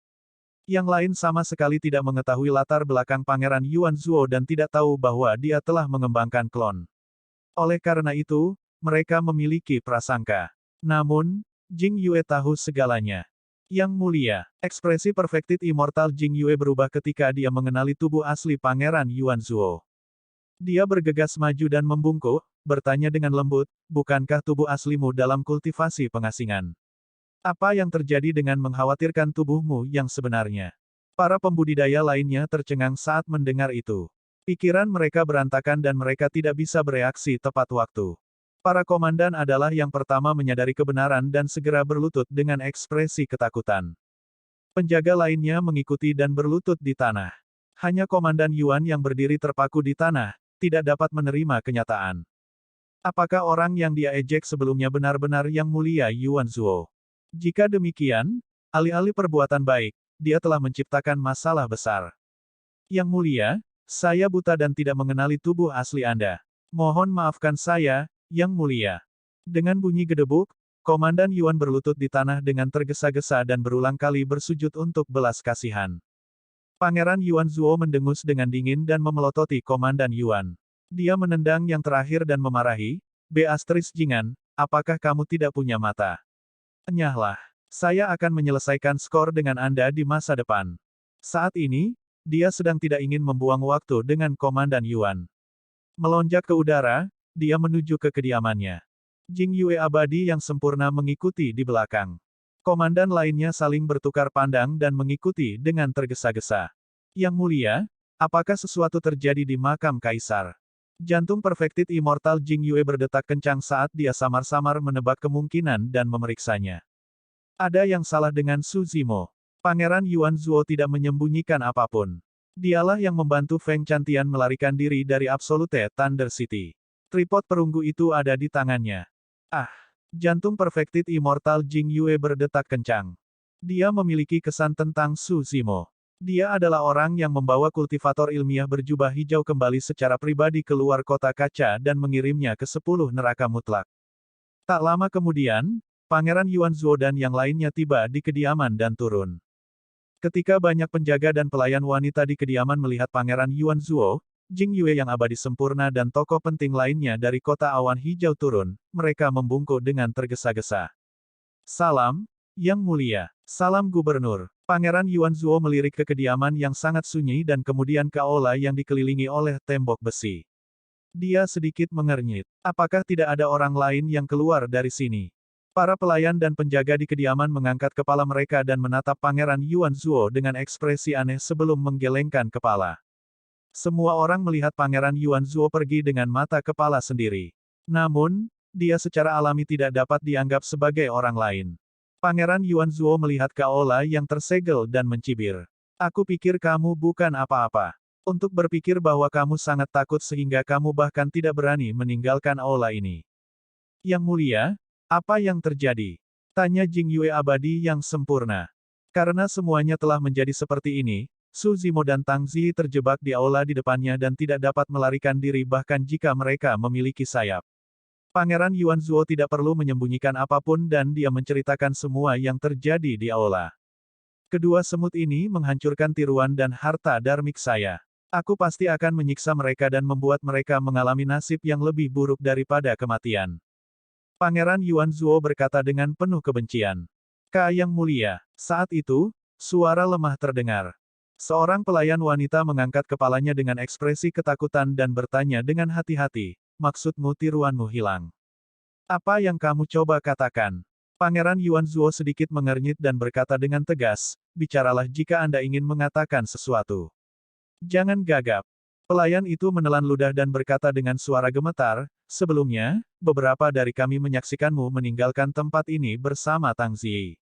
Yang lain sama sekali tidak mengetahui latar belakang Pangeran Yuan Zuo dan tidak tahu bahwa dia telah mengembangkan klon. Oleh karena itu, mereka memiliki prasangka. Namun, Jing Yue tahu segalanya. Yang mulia, ekspresi Perfected Immortal Jing Yue berubah ketika dia mengenali tubuh asli Pangeran Yuan Zuo. Dia bergegas maju dan membungkuk, bertanya dengan lembut, bukankah tubuh aslimu dalam kultivasi pengasingan? Apa yang terjadi dengan mengkhawatirkan tubuhmu yang sebenarnya? Para pembudidaya lainnya tercengang saat mendengar itu. Pikiran mereka berantakan dan mereka tidak bisa bereaksi tepat waktu. Para komandan adalah yang pertama menyadari kebenaran dan segera berlutut dengan ekspresi ketakutan. Penjaga lainnya mengikuti dan berlutut di tanah. Hanya Komandan Yuan yang berdiri terpaku di tanah, tidak dapat menerima kenyataan. Apakah orang yang dia ejek sebelumnya benar-benar Yang Mulia Yuan Zuo? Jika demikian, alih-alih perbuatan baik, dia telah menciptakan masalah besar. Yang Mulia, saya buta dan tidak mengenali tubuh asli Anda. Mohon maafkan saya, Yang Mulia. Dengan bunyi gedebuk, Komandan Yuan berlutut di tanah dengan tergesa-gesa dan berulang kali bersujud untuk belas kasihan. Pangeran Yuan Zuo mendengus dengan dingin dan memelototi Komandan Yuan. Dia menendang yang terakhir dan memarahi, Jingan, apakah kamu tidak punya mata? Enyahlah. Saya akan menyelesaikan skor dengan Anda di masa depan. Saat ini, dia sedang tidak ingin membuang waktu dengan Komandan Yuan. Melonjak ke udara, dia menuju ke kediamannya. Jing Yue abadi yang sempurna mengikuti di belakang. Komandan lainnya saling bertukar pandang dan mengikuti dengan tergesa-gesa. Yang Mulia, apakah sesuatu terjadi di makam Kaisar? Jantung Perfected Immortal Jing Yue berdetak kencang saat dia samar-samar menebak kemungkinan dan memeriksanya. Ada yang salah dengan Su Zimo. Pangeran Yuan Zuo tidak menyembunyikan apapun. Dialah yang membantu Feng Chantian melarikan diri dari Absolute Thunder City. Tripod perunggu itu ada di tangannya. Ah! Jantung Perfected Immortal Jing Yue berdetak kencang. Dia memiliki kesan tentang Su Zimo. Dia adalah orang yang membawa kultivator ilmiah berjubah hijau kembali secara pribadi keluar kota kaca dan mengirimnya ke 10 neraka mutlak. Tak lama kemudian, Pangeran Yuan Zuo dan yang lainnya tiba di kediaman dan turun. Ketika banyak penjaga dan pelayan wanita di kediaman melihat Pangeran Yuan Zuo, Jing Yue yang abadi sempurna dan tokoh penting lainnya dari kota awan hijau turun, mereka membungkuk dengan tergesa-gesa. Salam, Yang Mulia. Salam Gubernur. Pangeran Yuan Zuo melirik ke kediaman yang sangat sunyi dan kemudian ke aula yang dikelilingi oleh tembok besi. Dia sedikit mengernyit. Apakah tidak ada orang lain yang keluar dari sini? Para pelayan dan penjaga di kediaman mengangkat kepala mereka dan menatap Pangeran Yuan Zuo dengan ekspresi aneh sebelum menggelengkan kepala. Semua orang melihat Pangeran Yuan Zuo pergi dengan mata kepala sendiri. Namun, dia secara alami tidak dapat dianggap sebagai orang lain. Pangeran Yuan Zuo melihat ke aula yang tersegel dan mencibir. Aku pikir kamu bukan apa-apa. Untuk berpikir bahwa kamu sangat takut sehingga kamu bahkan tidak berani meninggalkan aula ini. Yang Mulia, apa yang terjadi? Tanya Jing Yue abadi yang sempurna. Karena semuanya telah menjadi seperti ini, Su Zimo dan Tang Zi terjebak di aula di depannya dan tidak dapat melarikan diri bahkan jika mereka memiliki sayap. Pangeran Yuan Zuo tidak perlu menyembunyikan apapun dan dia menceritakan semua yang terjadi di aula. Kedua semut ini menghancurkan tiruan dan harta darmik saya. Aku pasti akan menyiksa mereka dan membuat mereka mengalami nasib yang lebih buruk daripada kematian. Pangeran Yuan Zuo berkata dengan penuh kebencian. Yang Mulia. Saat itu, suara lemah terdengar. Seorang pelayan wanita mengangkat kepalanya dengan ekspresi ketakutan dan bertanya dengan hati-hati, maksudmu tiruanmu hilang? Apa yang kamu coba katakan? Pangeran Yuan Zuo sedikit mengernyit dan berkata dengan tegas, bicaralah jika Anda ingin mengatakan sesuatu. Jangan gagap. Pelayan itu menelan ludah dan berkata dengan suara gemetar, sebelumnya, beberapa dari kami menyaksikanmu meninggalkan tempat ini bersama Tang Zi.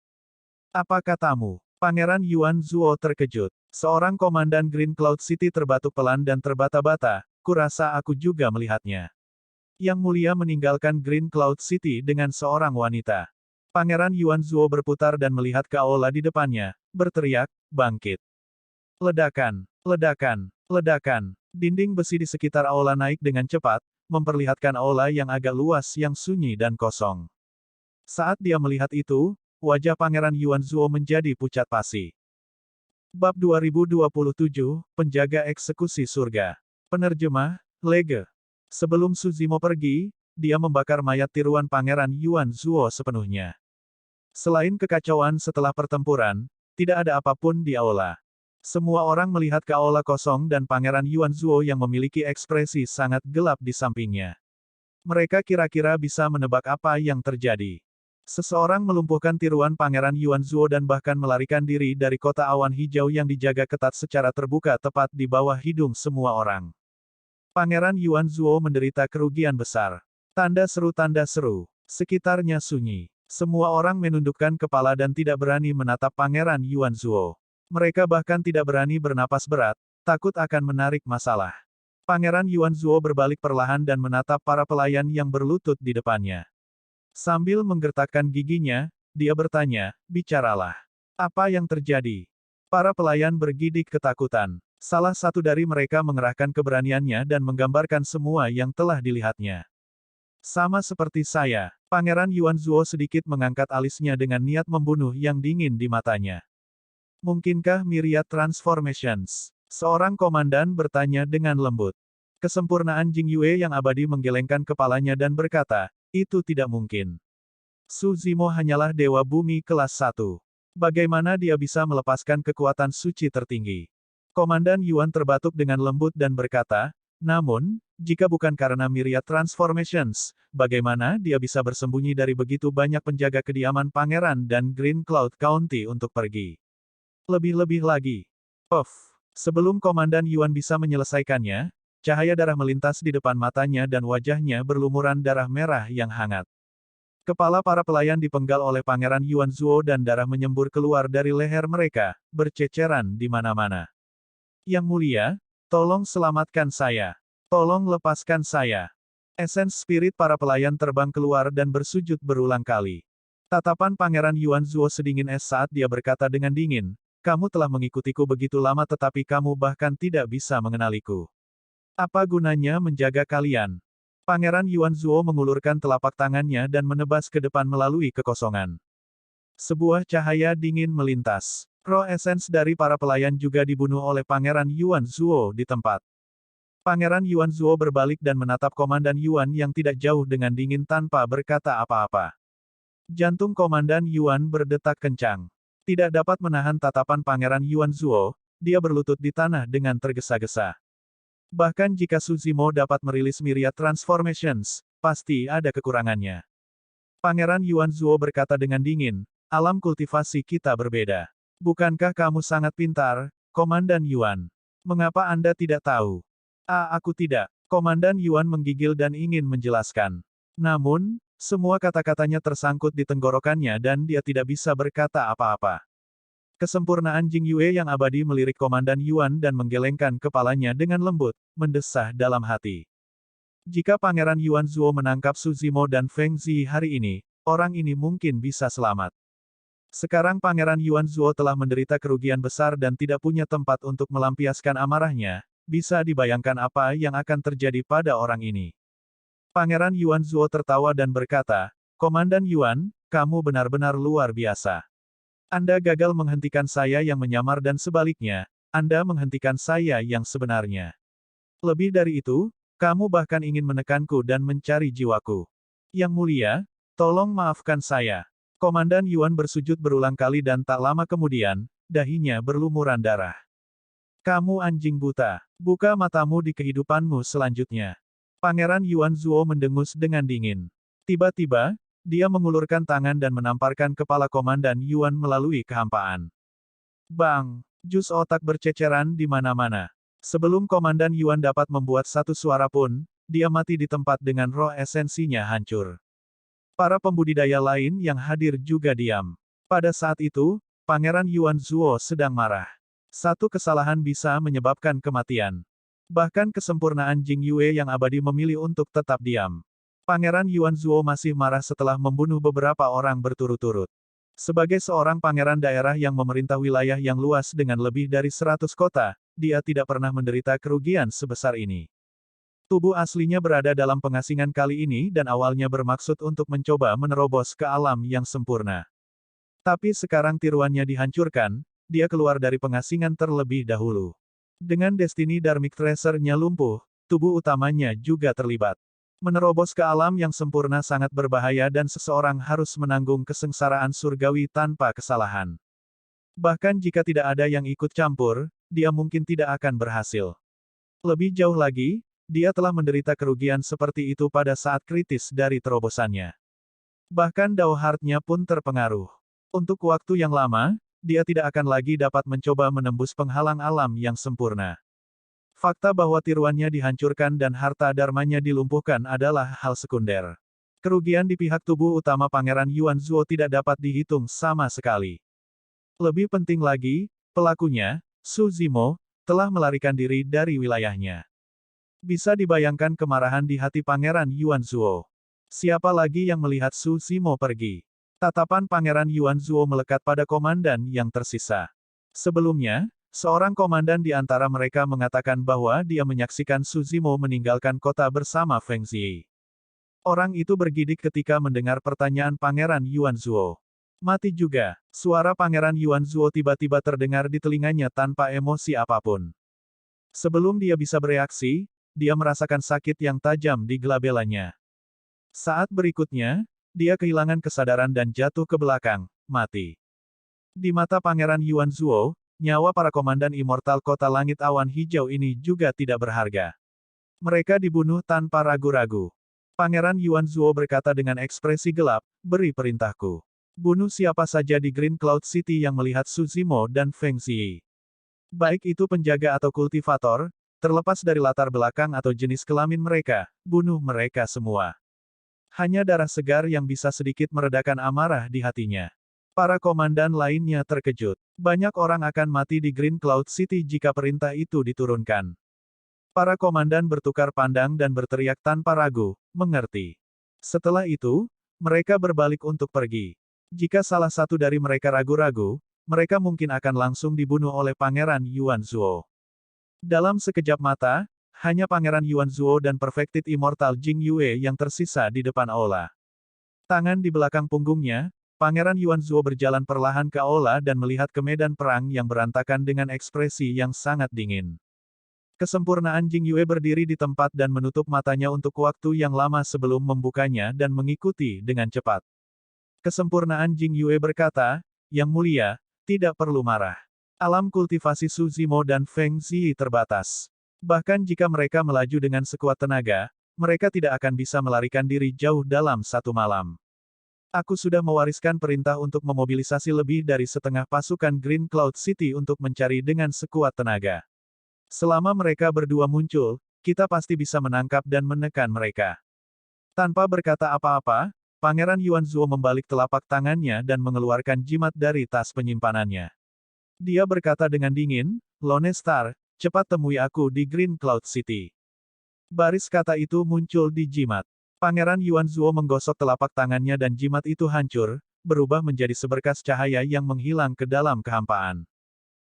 Apa katamu? Pangeran Yuan Zuo terkejut. Seorang komandan Green Cloud City terbatuk pelan dan terbata-bata, kurasa aku juga melihatnya. Yang Mulia meninggalkan Green Cloud City dengan seorang wanita. Pangeran Yuan Zuo berputar dan melihat ke aula di depannya, berteriak, bangkit. Ledakan, ledakan, ledakan. Dinding besi di sekitar aula naik dengan cepat, memperlihatkan aula yang agak luas yang sunyi dan kosong. Saat dia melihat itu, wajah Pangeran Yuan Zuo menjadi pucat pasi. Bab 2027, Penjaga Eksekusi Surga. Penerjemah, Lege. Sebelum Su Zimo pergi, dia membakar mayat tiruan Pangeran Yuan Zuo sepenuhnya. Selain kekacauan setelah pertempuran, tidak ada apapun di aula. Semua orang melihat ke aula kosong dan Pangeran Yuan Zuo yang memiliki ekspresi sangat gelap di sampingnya. Mereka kira-kira bisa menebak apa yang terjadi. Seseorang melumpuhkan tiruan Pangeran Yuan Zuo dan bahkan melarikan diri dari kota awan hijau yang dijaga ketat secara terbuka tepat di bawah hidung semua orang. Pangeran Yuan Zuo menderita kerugian besar. Tanda seru. Sekitarnya sunyi. Semua orang menundukkan kepala dan tidak berani menatap Pangeran Yuan Zuo. Mereka bahkan tidak berani bernapas berat, takut akan menarik masalah. Pangeran Yuan Zuo berbalik perlahan dan menatap para pelayan yang berlutut di depannya. Sambil menggertakkan giginya, dia bertanya, bicaralah. Apa yang terjadi? Para pelayan bergidik ketakutan. Salah satu dari mereka mengerahkan keberaniannya dan menggambarkan semua yang telah dilihatnya. Sama seperti saya, Pangeran Yuan Zuo sedikit mengangkat alisnya dengan niat membunuh yang dingin di matanya. Mungkinkah Myriad Transformations? Seorang komandan bertanya dengan lembut. Kesempurnaan Jing Yue yang abadi menggelengkan kepalanya dan berkata, itu tidak mungkin. Su Zimo hanyalah dewa bumi kelas 1. Bagaimana dia bisa melepaskan kekuatan suci tertinggi? Komandan Yuan terbatuk dengan lembut dan berkata, namun, jika bukan karena Myriad Transformations, bagaimana dia bisa bersembunyi dari begitu banyak penjaga kediaman pangeran dan Green Cloud County untuk pergi? Lebih-lebih lagi. Sebelum Komandan Yuan bisa menyelesaikannya, cahaya darah melintas di depan matanya dan wajahnya berlumuran darah merah yang hangat. Kepala para pelayan dipenggal oleh Pangeran Yuan Zuo dan darah menyembur keluar dari leher mereka, berceceran di mana-mana. Yang mulia, tolong selamatkan saya. Tolong lepaskan saya. Esens spirit para pelayan terbang keluar dan bersujud berulang kali. Tatapan Pangeran Yuan Zuo sedingin es saat dia berkata dengan dingin, kamu telah mengikutiku begitu lama tetapi kamu bahkan tidak bisa mengenaliku. Apa gunanya menjaga kalian? Pangeran Yuan Zuo mengulurkan telapak tangannya dan menebas ke depan melalui kekosongan. Sebuah cahaya dingin melintas. Roh esens dari para pelayan juga dibunuh oleh Pangeran Yuan Zuo di tempat. Pangeran Yuan Zuo berbalik dan menatap Komandan Yuan yang tidak jauh dengan dingin tanpa berkata apa-apa. Jantung Komandan Yuan berdetak kencang. Tidak dapat menahan tatapan Pangeran Yuan Zuo, dia berlutut di tanah dengan tergesa-gesa. Bahkan jika Su Zimo dapat merilis Myriad Transformations, pasti ada kekurangannya. Pangeran Yuan Zuo berkata dengan dingin, alam kultivasi kita berbeda. Bukankah kamu sangat pintar, Komandan Yuan? Mengapa Anda tidak tahu? Aku tidak. Komandan Yuan menggigil dan ingin menjelaskan. Namun, semua kata-katanya tersangkut di tenggorokannya dan dia tidak bisa berkata apa-apa. Kesempurnaan Jing Yue yang abadi melirik Komandan Yuan dan menggelengkan kepalanya dengan lembut, mendesah dalam hati. Jika Pangeran Yuan Zuo menangkap Su Zimo dan Feng Zi hari ini, orang ini mungkin bisa selamat. Sekarang Pangeran Yuan Zuo telah menderita kerugian besar dan tidak punya tempat untuk melampiaskan amarahnya, bisa dibayangkan apa yang akan terjadi pada orang ini. Pangeran Yuan Zuo tertawa dan berkata, Komandan Yuan, kamu benar-benar luar biasa. Anda gagal menghentikan saya yang menyamar dan sebaliknya, Anda menghentikan saya yang sebenarnya. Lebih dari itu, kamu bahkan ingin menekanku dan mencari jiwaku. Yang mulia, tolong maafkan saya. Komandan Yuan bersujud berulang kali dan tak lama kemudian, dahinya berlumuran darah. Kamu anjing buta. Buka matamu di kehidupanmu selanjutnya. Pangeran Yuan Zuo mendengus dengan dingin. Tiba-tiba, dia mengulurkan tangan dan menamparkan kepala Komandan Yuan melalui kehampaan. Bang! Jus otak berceceran di mana-mana. Sebelum Komandan Yuan dapat membuat satu suara pun, dia mati di tempat dengan roh esensinya hancur. Para pembudidaya lain yang hadir juga diam. Pada saat itu, Pangeran Yuan Zuo sedang marah. Satu kesalahan bisa menyebabkan kematian. Bahkan kesempurnaan Jing Yue yang abadi memilih untuk tetap diam. Pangeran Yuan Zuo masih marah setelah membunuh beberapa orang berturut-turut. Sebagai seorang pangeran daerah yang memerintah wilayah yang luas dengan lebih dari 100 kota, dia tidak pernah menderita kerugian sebesar ini. Tubuh aslinya berada dalam pengasingan kali ini dan awalnya bermaksud untuk mencoba menerobos ke alam yang sempurna. Tapi sekarang tiruannya dihancurkan, dia keluar dari pengasingan terlebih dahulu. Dengan Destiny Dharmic Treasure-nya lumpuh, tubuh utamanya juga terlibat. Menerobos ke alam yang sempurna sangat berbahaya dan seseorang harus menanggung kesengsaraan surgawi tanpa kesalahan. Bahkan jika tidak ada yang ikut campur, dia mungkin tidak akan berhasil. Lebih jauh lagi, dia telah menderita kerugian seperti itu pada saat kritis dari terobosannya. Bahkan Dao Heart-nya pun terpengaruh. Untuk waktu yang lama, dia tidak akan lagi dapat mencoba menembus penghalang alam yang sempurna. Fakta bahwa tiruannya dihancurkan dan harta dharmanya dilumpuhkan adalah hal sekunder. Kerugian di pihak tubuh utama Pangeran Yuan Zuo tidak dapat dihitung sama sekali. Lebih penting lagi, pelakunya, Su Zimo, telah melarikan diri dari wilayahnya. Bisa dibayangkan kemarahan di hati Pangeran Yuanzuo. Siapa lagi yang melihat Su Zimo pergi? Tatapan Pangeran Yuanzuo melekat pada komandan yang tersisa. Sebelumnya, seorang komandan di antara mereka mengatakan bahwa dia menyaksikan Su Zimo meninggalkan kota bersama Feng Ziyi. Orang itu bergidik ketika mendengar pertanyaan Pangeran Yuanzuo. Mati juga. Suara Pangeran Yuanzuo tiba-tiba terdengar di telinganya tanpa emosi apapun. Sebelum dia bisa bereaksi, dia merasakan sakit yang tajam di glabelanya. Saat berikutnya, dia kehilangan kesadaran dan jatuh ke belakang, mati. Di mata Pangeran Yuanzuo, nyawa para komandan immortal kota langit awan hijau ini juga tidak berharga. Mereka dibunuh tanpa ragu-ragu. Pangeran Yuanzuo berkata dengan ekspresi gelap, beri perintahku. Bunuh siapa saja di Green Cloud City yang melihat Su Zimo dan Feng Ziyi. Baik itu penjaga atau kultivator, terlepas dari latar belakang atau jenis kelamin mereka, bunuh mereka semua. Hanya darah segar yang bisa sedikit meredakan amarah di hatinya. Para komandan lainnya terkejut. Banyak orang akan mati di Green Cloud City jika perintah itu diturunkan. Para komandan bertukar pandang dan berteriak tanpa ragu, mengerti. Setelah itu, mereka berbalik untuk pergi. Jika salah satu dari mereka ragu-ragu, mereka mungkin akan langsung dibunuh oleh Pangeran Yuanzuo. Dalam sekejap mata, hanya Pangeran Yuanzuo dan Perfected Immortal Jing Yue yang tersisa di depan aula. Tangan di belakang punggungnya, Pangeran Yuanzuo berjalan perlahan ke aula dan melihat ke medan perang yang berantakan dengan ekspresi yang sangat dingin. Kesempurnaan Jing Yue berdiri di tempat dan menutup matanya untuk waktu yang lama sebelum membukanya dan mengikuti dengan cepat. Kesempurnaan Jing Yue berkata, Yang Mulia, tidak perlu marah. Alam kultivasi Su Zimo dan Feng Ziyi terbatas. Bahkan jika mereka melaju dengan sekuat tenaga, mereka tidak akan bisa melarikan diri jauh dalam satu malam. Aku sudah mewariskan perintah untuk memobilisasi lebih dari setengah pasukan Green Cloud City untuk mencari dengan sekuat tenaga. Selama mereka berdua muncul, kita pasti bisa menangkap dan menekan mereka. Tanpa berkata apa-apa, Pangeran Yuanzuo membalik telapak tangannya dan mengeluarkan jimat dari tas penyimpanannya. Dia berkata dengan dingin, Lone Star, cepat temui aku di Green Cloud City. Baris kata itu muncul di jimat. Pangeran Yuanzuo menggosok telapak tangannya dan jimat itu hancur, berubah menjadi seberkas cahaya yang menghilang ke dalam kehampaan.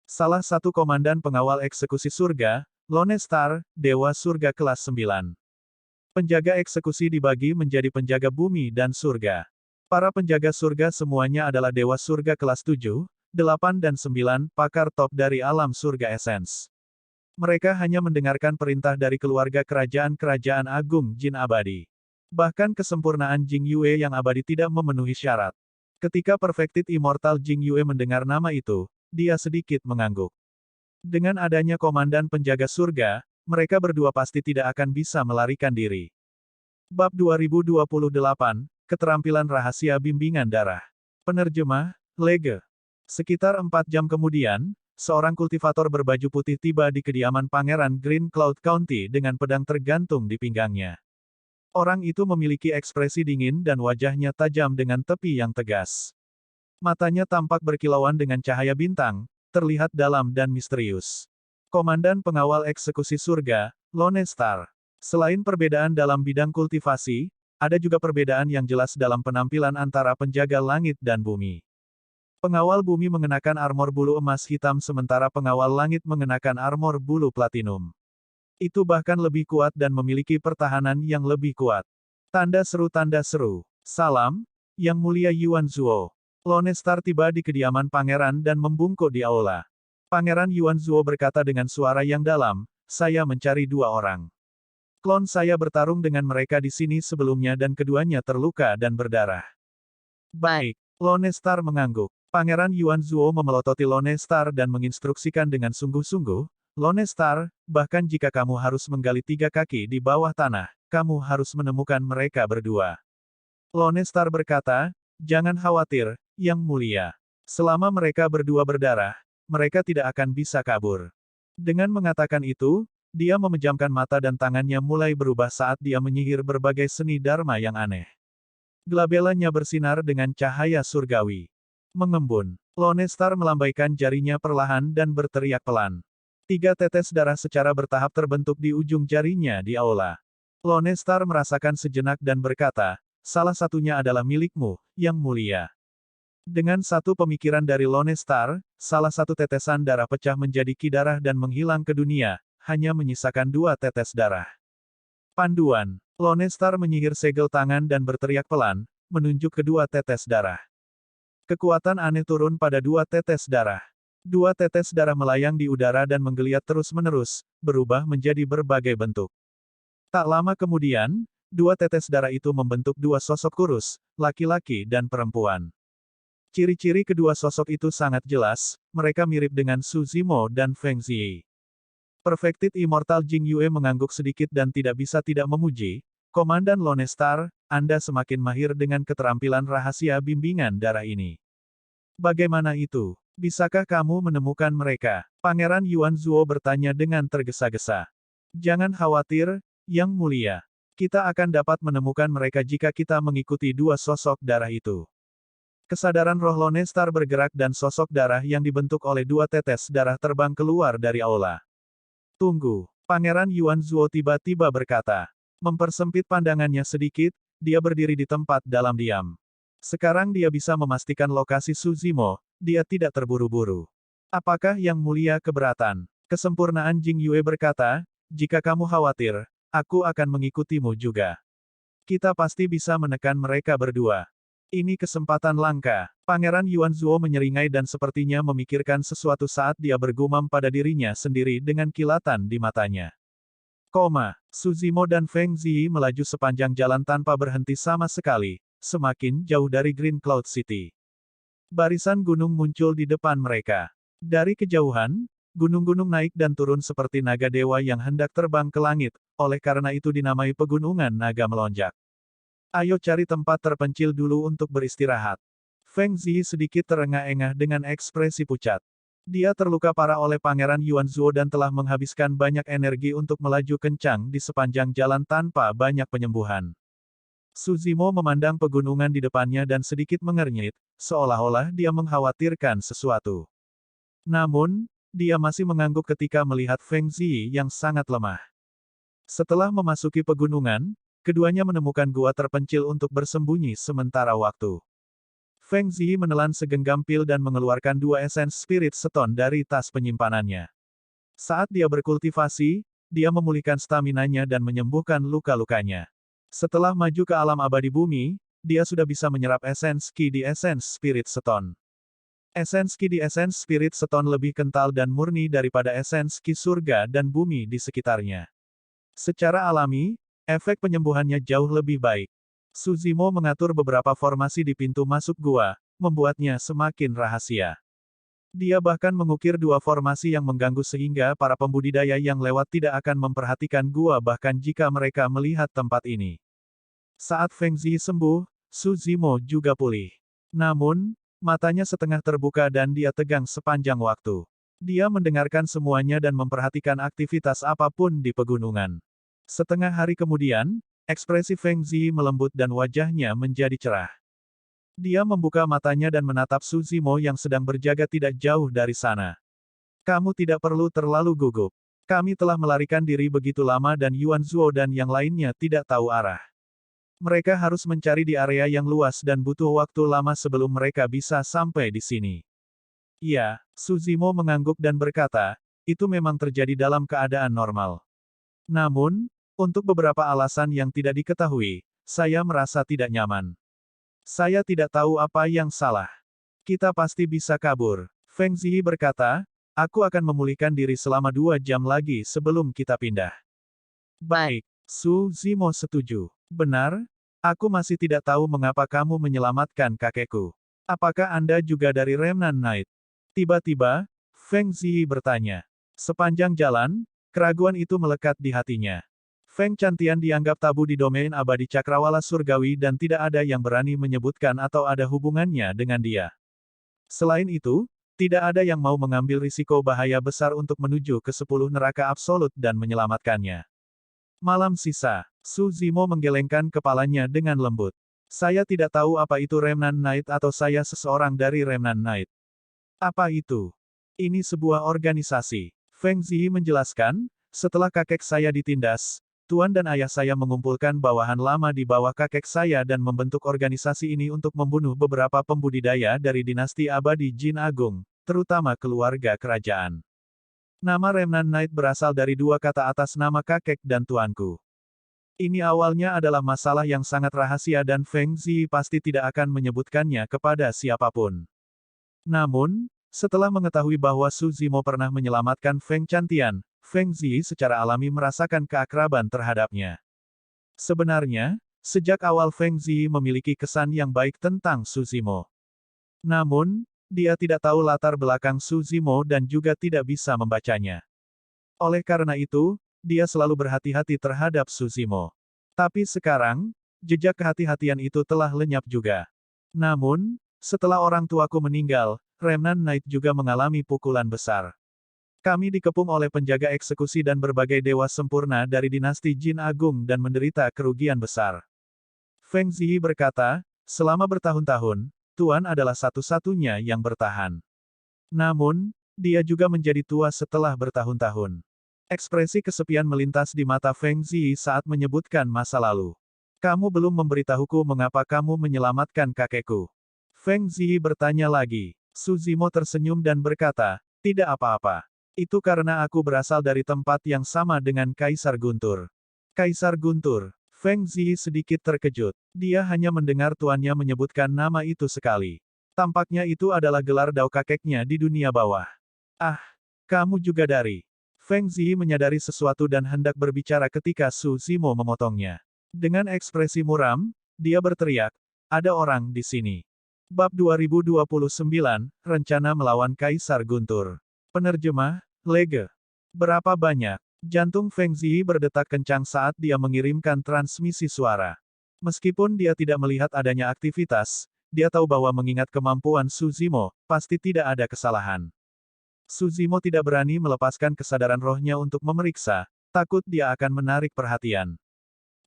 Salah satu komandan pengawal eksekusi surga, Lone Star, Dewa Surga kelas 9. Penjaga eksekusi dibagi menjadi penjaga bumi dan surga. Para penjaga surga semuanya adalah Dewa Surga kelas 7, 8 dan 9, pakar top dari alam surga esens. Mereka hanya mendengarkan perintah dari keluarga kerajaan-kerajaan agung Jin abadi. Bahkan kesempurnaan Jing Yue yang abadi tidak memenuhi syarat. Ketika Perfected Immortal Jing Yue mendengar nama itu, dia sedikit mengangguk. Dengan adanya komandan penjaga surga, mereka berdua pasti tidak akan bisa melarikan diri. Bab 2028, Keterampilan Rahasia Bimbingan Darah. Penerjemah, Lege. Sekitar 4 jam kemudian, seorang kultivator berbaju putih tiba di kediaman Pangeran Green Cloud County dengan pedang tergantung di pinggangnya. Orang itu memiliki ekspresi dingin dan wajahnya tajam dengan tepi yang tegas. Matanya tampak berkilauan dengan cahaya bintang, terlihat dalam dan misterius. Komandan pengawal eksekusi surga, Lone Star. Selain perbedaan dalam bidang kultivasi, ada juga perbedaan yang jelas dalam penampilan antara penjaga langit dan bumi. Pengawal bumi mengenakan armor bulu emas hitam sementara pengawal langit mengenakan armor bulu platinum. Itu bahkan lebih kuat dan memiliki pertahanan yang lebih kuat. Tanda seru. Salam, Yang Mulia Yuanzuo. Lone Star tiba di kediaman pangeran dan membungkuk di aula. Pangeran Yuanzuo berkata dengan suara yang dalam, saya mencari 2 orang. Klon saya bertarung dengan mereka di sini sebelumnya dan keduanya terluka dan berdarah. Baik, Lone Star mengangguk. Pangeran Yuanzuo memelototi Lone Star dan menginstruksikan dengan sungguh-sungguh, Lone Star, bahkan jika kamu harus menggali 3 kaki di bawah tanah, kamu harus menemukan mereka berdua. Lone Star berkata, jangan khawatir, Yang Mulia. Selama mereka berdua berdarah, mereka tidak akan bisa kabur. Dengan mengatakan itu, dia memejamkan mata dan tangannya mulai berubah saat dia menyihir berbagai seni dharma yang aneh. Glabelanya bersinar dengan cahaya surgawi. Mengembun. Lone Star melambaikan jarinya perlahan dan berteriak pelan. 3 tetes darah secara bertahap terbentuk di ujung jarinya di aula. Lone Star merasakan sejenak dan berkata, salah satunya adalah milikmu, Yang Mulia. Dengan satu pemikiran dari Lone Star, salah satu tetesan darah pecah menjadi ki darah dan menghilang ke dunia, hanya menyisakan 2 tetes darah. Panduan. Lone Star menyihir segel tangan dan berteriak pelan, menunjuk kedua tetes darah. Kekuatan aneh turun pada 2 tetes darah. 2 tetes darah melayang di udara dan menggeliat terus-menerus, berubah menjadi berbagai bentuk. Tak lama kemudian, 2 tetes darah itu membentuk 2 sosok kurus, laki-laki dan perempuan. Ciri-ciri kedua sosok itu sangat jelas, mereka mirip dengan Su Zimo dan Feng Ziyi. Perfected Immortal Jing Yue mengangguk sedikit dan tidak bisa tidak memuji, Komandan Lone Star, Anda semakin mahir dengan keterampilan rahasia bimbingan darah ini. Bagaimana itu? Bisakah kamu menemukan mereka? Pangeran Yuan Zuo bertanya dengan tergesa-gesa. Jangan khawatir, Yang Mulia. Kita akan dapat menemukan mereka jika kita mengikuti 2 sosok darah itu. Kesadaran roh Lone Star bergerak dan sosok darah yang dibentuk oleh 2 tetes darah terbang keluar dari aula. Tunggu. Pangeran Yuan Zuo tiba-tiba berkata. Mempersempit pandangannya sedikit, dia berdiri di tempat dalam diam. Sekarang dia bisa memastikan lokasi Su Zimo, dia tidak terburu-buru. Apakah Yang Mulia keberatan? Kesempurnaan Jing Yue berkata, jika kamu khawatir, aku akan mengikutimu juga. Kita pasti bisa menekan mereka berdua. Ini kesempatan langka. Pangeran Yuan Zuo menyeringai dan sepertinya memikirkan sesuatu saat dia bergumam pada dirinya sendiri dengan kilatan di matanya. Su Zimo dan Feng Ziyi melaju sepanjang jalan tanpa berhenti sama sekali, semakin jauh dari Green Cloud City. Barisan gunung muncul di depan mereka. Dari kejauhan, gunung-gunung naik dan turun seperti naga dewa yang hendak terbang ke langit, oleh karena itu dinamai pegunungan naga melonjak. Ayo cari tempat terpencil dulu untuk beristirahat. Feng Ziyi sedikit terengah-engah dengan ekspresi pucat. Dia terluka parah oleh Pangeran Yuan Zuo dan telah menghabiskan banyak energi untuk melaju kencang di sepanjang jalan tanpa banyak penyembuhan. Su Zimo memandang pegunungan di depannya dan sedikit mengernyit, seolah-olah dia mengkhawatirkan sesuatu. Namun, dia masih mengangguk ketika melihat Feng Ziyi yang sangat lemah. Setelah memasuki pegunungan, keduanya menemukan gua terpencil untuk bersembunyi sementara waktu. Feng Ziyi menelan segenggam pil dan mengeluarkan 2 esens Spirit Stone dari tas penyimpanannya. Saat dia berkultivasi, dia memulihkan staminanya dan menyembuhkan luka-lukanya. Setelah maju ke alam abadi bumi, dia sudah bisa menyerap esens Qi di esens Spirit Stone. Esens Qi di esens Spirit Stone lebih kental dan murni daripada esens Qi surga dan bumi di sekitarnya. Secara alami, efek penyembuhannya jauh lebih baik. Su Zimo mengatur beberapa formasi di pintu masuk gua, membuatnya semakin rahasia. Dia bahkan mengukir 2 formasi yang mengganggu sehingga para pembudidaya yang lewat tidak akan memperhatikan gua bahkan jika mereka melihat tempat ini. Saat Feng Ziyi sembuh, Su Zimo juga pulih. Namun, matanya setengah terbuka dan dia tegang sepanjang waktu. Dia mendengarkan semuanya dan memperhatikan aktivitas apapun di pegunungan. Setengah hari kemudian, ekspresi Feng Ziyi melembut dan wajahnya menjadi cerah. Dia membuka matanya dan menatap Su Zimo yang sedang berjaga tidak jauh dari sana. Kamu tidak perlu terlalu gugup. Kami telah melarikan diri begitu lama dan Yuan Zuo dan yang lainnya tidak tahu arah. Mereka harus mencari di area yang luas dan butuh waktu lama sebelum mereka bisa sampai di sini. Iya, Su Zimo mengangguk dan berkata, itu memang terjadi dalam keadaan normal. Namun, untuk beberapa alasan yang tidak diketahui, saya merasa tidak nyaman. Saya tidak tahu apa yang salah. Kita pasti bisa kabur. Feng Ziyi berkata, aku akan memulihkan diri selama 2 jam lagi sebelum kita pindah. Baik, Su Zimo setuju. Benar, aku masih tidak tahu mengapa kamu menyelamatkan kakekku. Apakah Anda juga dari Remnant Knight? Tiba-tiba, Feng Ziyi bertanya. Sepanjang jalan, keraguan itu melekat di hatinya. Feng Chantian dianggap tabu di domain abadi cakrawala surgawi dan tidak ada yang berani menyebutkan atau ada hubungannya dengan dia. Selain itu, tidak ada yang mau mengambil risiko bahaya besar untuk menuju ke 10 neraka absolut dan menyelamatkannya. Malam sisa, Su Zimo menggelengkan kepalanya dengan lembut. Saya tidak tahu apa itu Remnant Knight atau saya seseorang dari Remnant Knight. Apa itu? Ini sebuah organisasi. Feng Ziyi menjelaskan, setelah kakek saya ditindas, Tuan dan ayah saya mengumpulkan bawahan lama di bawah kakek saya dan membentuk organisasi ini untuk membunuh beberapa pembudidaya dari dinasti abadi Jin Agung, terutama keluarga kerajaan. Nama Remnant Knight berasal dari dua kata atas nama kakek dan tuanku. Ini awalnya adalah masalah yang sangat rahasia dan Feng Ziyi pasti tidak akan menyebutkannya kepada siapapun. Namun, setelah mengetahui bahwa Su Zimo pernah menyelamatkan Feng Chantian, Feng Ziyi secara alami merasakan keakraban terhadapnya. Sebenarnya, sejak awal Feng Ziyi memiliki kesan yang baik tentang Su Zimo. Namun, dia tidak tahu latar belakang Su Zimo dan juga tidak bisa membacanya. Oleh karena itu, dia selalu berhati-hati terhadap Su Zimo. Tapi sekarang, jejak kehati-hatian itu telah lenyap juga. Namun, setelah orang tuaku meninggal, Remnant Knight juga mengalami pukulan besar. Kami dikepung oleh penjaga eksekusi dan berbagai dewa sempurna dari dinasti Jin Agung dan menderita kerugian besar. Feng Ziyi berkata, selama bertahun-tahun, Tuan adalah satu-satunya yang bertahan. Namun, dia juga menjadi tua setelah bertahun-tahun. Ekspresi kesepian melintas di mata Feng Ziyi saat menyebutkan masa lalu. Kamu belum memberitahuku mengapa kamu menyelamatkan kakekku. Feng Ziyi bertanya lagi. Su Zimo tersenyum dan berkata, tidak apa-apa. Itu karena aku berasal dari tempat yang sama dengan Kaisar Guntur. Kaisar Guntur. Feng Ziyi sedikit terkejut. Dia hanya mendengar tuannya menyebutkan nama itu sekali. Tampaknya itu adalah gelar dao kakeknya di dunia bawah. Ah, kamu juga dari. Feng Ziyi menyadari sesuatu dan hendak berbicara ketika Su Zimo memotongnya. Dengan ekspresi muram, dia berteriak, ada orang di sini. Bab 2029, Rencana Melawan Kaisar Guntur. Penerjemah, Lege. Berapa banyak? Jantung Feng Ziyi berdetak kencang saat dia mengirimkan transmisi suara. Meskipun dia tidak melihat adanya aktivitas, dia tahu bahwa mengingat kemampuan Su Zimo, pasti tidak ada kesalahan. Su Zimo tidak berani melepaskan kesadaran rohnya untuk memeriksa, takut dia akan menarik perhatian.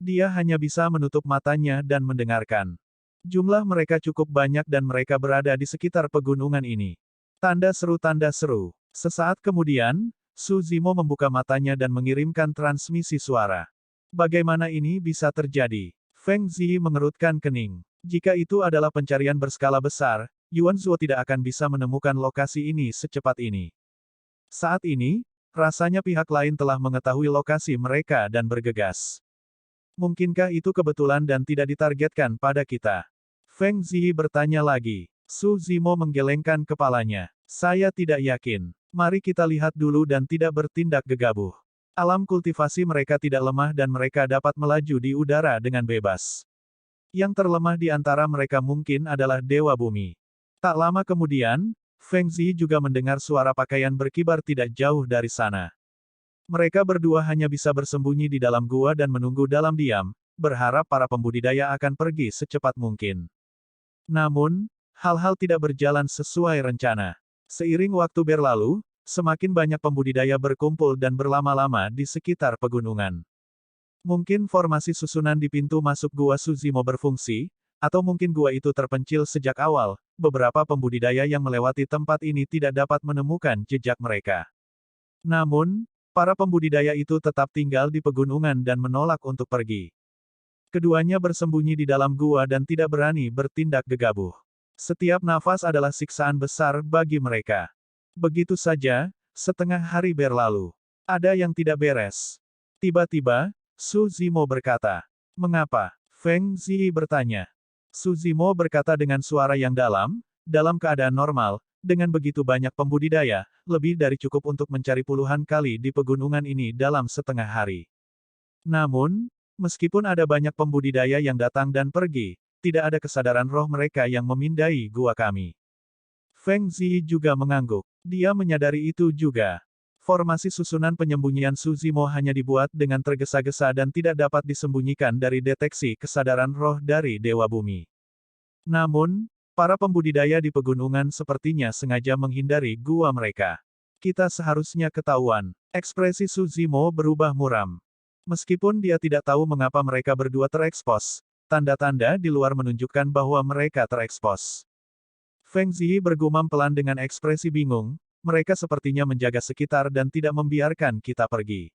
Dia hanya bisa menutup matanya dan mendengarkan. Jumlah mereka cukup banyak dan mereka berada di sekitar pegunungan ini. Tanda seru tanda seru. Sesaat kemudian, Su Zimo membuka matanya dan mengirimkan transmisi suara. Bagaimana ini bisa terjadi? Feng Ziyi mengerutkan kening. Jika itu adalah pencarian berskala besar, Yuan Zuo tidak akan bisa menemukan lokasi ini secepat ini. Saat ini, rasanya pihak lain telah mengetahui lokasi mereka dan bergegas. Mungkinkah itu kebetulan dan tidak ditargetkan pada kita? Feng Ziyi bertanya lagi. Su Zimo menggelengkan kepalanya. Saya tidak yakin. Mari kita lihat dulu dan tidak bertindak gegabah. Alam kultivasi mereka tidak lemah dan mereka dapat melaju di udara dengan bebas. Yang terlemah di antara mereka mungkin adalah Dewa Bumi. Tak lama kemudian, Feng Ziyi juga mendengar suara pakaian berkibar tidak jauh dari sana. Mereka berdua hanya bisa bersembunyi di dalam gua dan menunggu dalam diam, berharap para pembudidaya akan pergi secepat mungkin. Namun, hal-hal tidak berjalan sesuai rencana. Seiring waktu berlalu, semakin banyak pembudidaya berkumpul dan berlama-lama di sekitar pegunungan. Mungkin formasi susunan di pintu masuk gua Su Zimo berfungsi, atau mungkin gua itu terpencil sejak awal, beberapa pembudidaya yang melewati tempat ini tidak dapat menemukan jejak mereka. Namun, para pembudidaya itu tetap tinggal di pegunungan dan menolak untuk pergi. Keduanya bersembunyi di dalam gua dan tidak berani bertindak gegabah. Setiap nafas adalah siksaan besar bagi mereka. Begitu saja, setengah hari berlalu. Ada yang tidak beres. Tiba-tiba, Su Zimo berkata, "Mengapa?" Feng Ziyi bertanya. Su Zimo berkata dengan suara yang dalam keadaan normal, dengan begitu banyak pembudidaya, lebih dari cukup untuk mencari puluhan kali di pegunungan ini dalam setengah hari. Namun, meskipun ada banyak pembudidaya yang datang dan pergi, tidak ada kesadaran roh mereka yang memindai gua kami. Feng Ziyi juga mengangguk. Dia menyadari itu juga. Formasi susunan penyembunyian Su Zimo hanya dibuat dengan tergesa-gesa dan tidak dapat disembunyikan dari deteksi kesadaran roh dari Dewa Bumi. Namun, para pembudidaya di pegunungan sepertinya sengaja menghindari gua mereka. Kita seharusnya ketahuan. Ekspresi Su Zimo berubah muram. Meskipun dia tidak tahu mengapa mereka berdua terekspos, tanda-tanda di luar menunjukkan bahwa mereka terekspos. Feng Ziyi bergumam pelan dengan ekspresi bingung, mereka sepertinya menjaga sekitar dan tidak membiarkan kita pergi.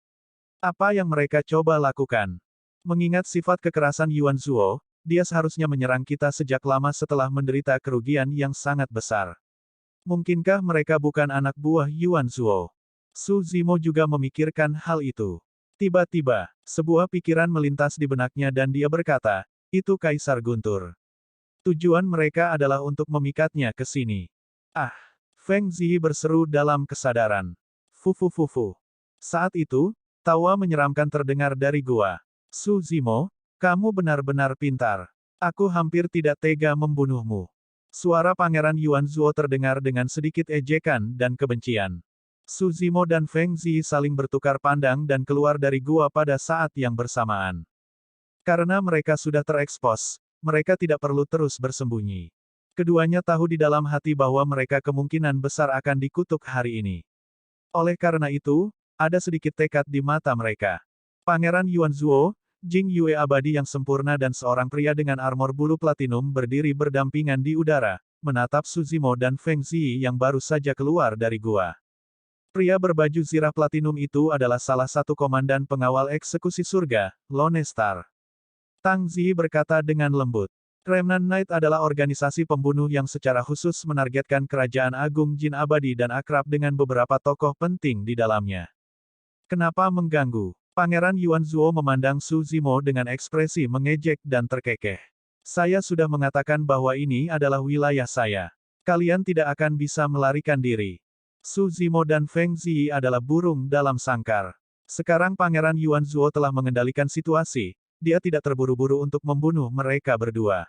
Apa yang mereka coba lakukan? Mengingat sifat kekerasan Yuan Zuo, dia seharusnya menyerang kita sejak lama setelah menderita kerugian yang sangat besar. Mungkinkah mereka bukan anak buah Yuan Zuo? Su Zimo juga memikirkan hal itu. Tiba-tiba, sebuah pikiran melintas di benaknya dan dia berkata, itu Kaisar Guntur. Tujuan mereka adalah untuk memikatnya ke sini. Ah! Feng Ziyi berseru dalam kesadaran. Fufu. Saat itu, tawa menyeramkan terdengar dari gua. Su Zimo, kamu benar-benar pintar. Aku hampir tidak tega membunuhmu. Suara Pangeran Yuan Zuo terdengar dengan sedikit ejekan dan kebencian. Su Zimo dan Feng Ziyi saling bertukar pandang dan keluar dari gua pada saat yang bersamaan. Karena mereka sudah terekspos, mereka tidak perlu terus bersembunyi. Keduanya tahu di dalam hati bahwa mereka kemungkinan besar akan dikutuk hari ini. Oleh karena itu, ada sedikit tekad di mata mereka. Pangeran Yuan Zuo, Jing Yue abadi yang sempurna dan seorang pria dengan armor bulu platinum berdiri berdampingan di udara, menatap Su Zimo dan Feng Ziyi yang baru saja keluar dari gua. Pria berbaju zirah platinum itu adalah salah satu komandan pengawal eksekusi surga, Lone Star. Tang Ziyi berkata dengan lembut. Remnant Knight adalah organisasi pembunuh yang secara khusus menargetkan Kerajaan Agung Jin Abadi dan akrab dengan beberapa tokoh penting di dalamnya. Kenapa mengganggu? Pangeran Yuan Zuo memandang Su Zimo dengan ekspresi mengejek dan terkekeh. Saya sudah mengatakan bahwa ini adalah wilayah saya. Kalian tidak akan bisa melarikan diri. Su Zimo dan Feng Ziyi adalah burung dalam sangkar. Sekarang Pangeran Yuan Zuo telah mengendalikan situasi. Dia tidak terburu-buru untuk membunuh mereka berdua.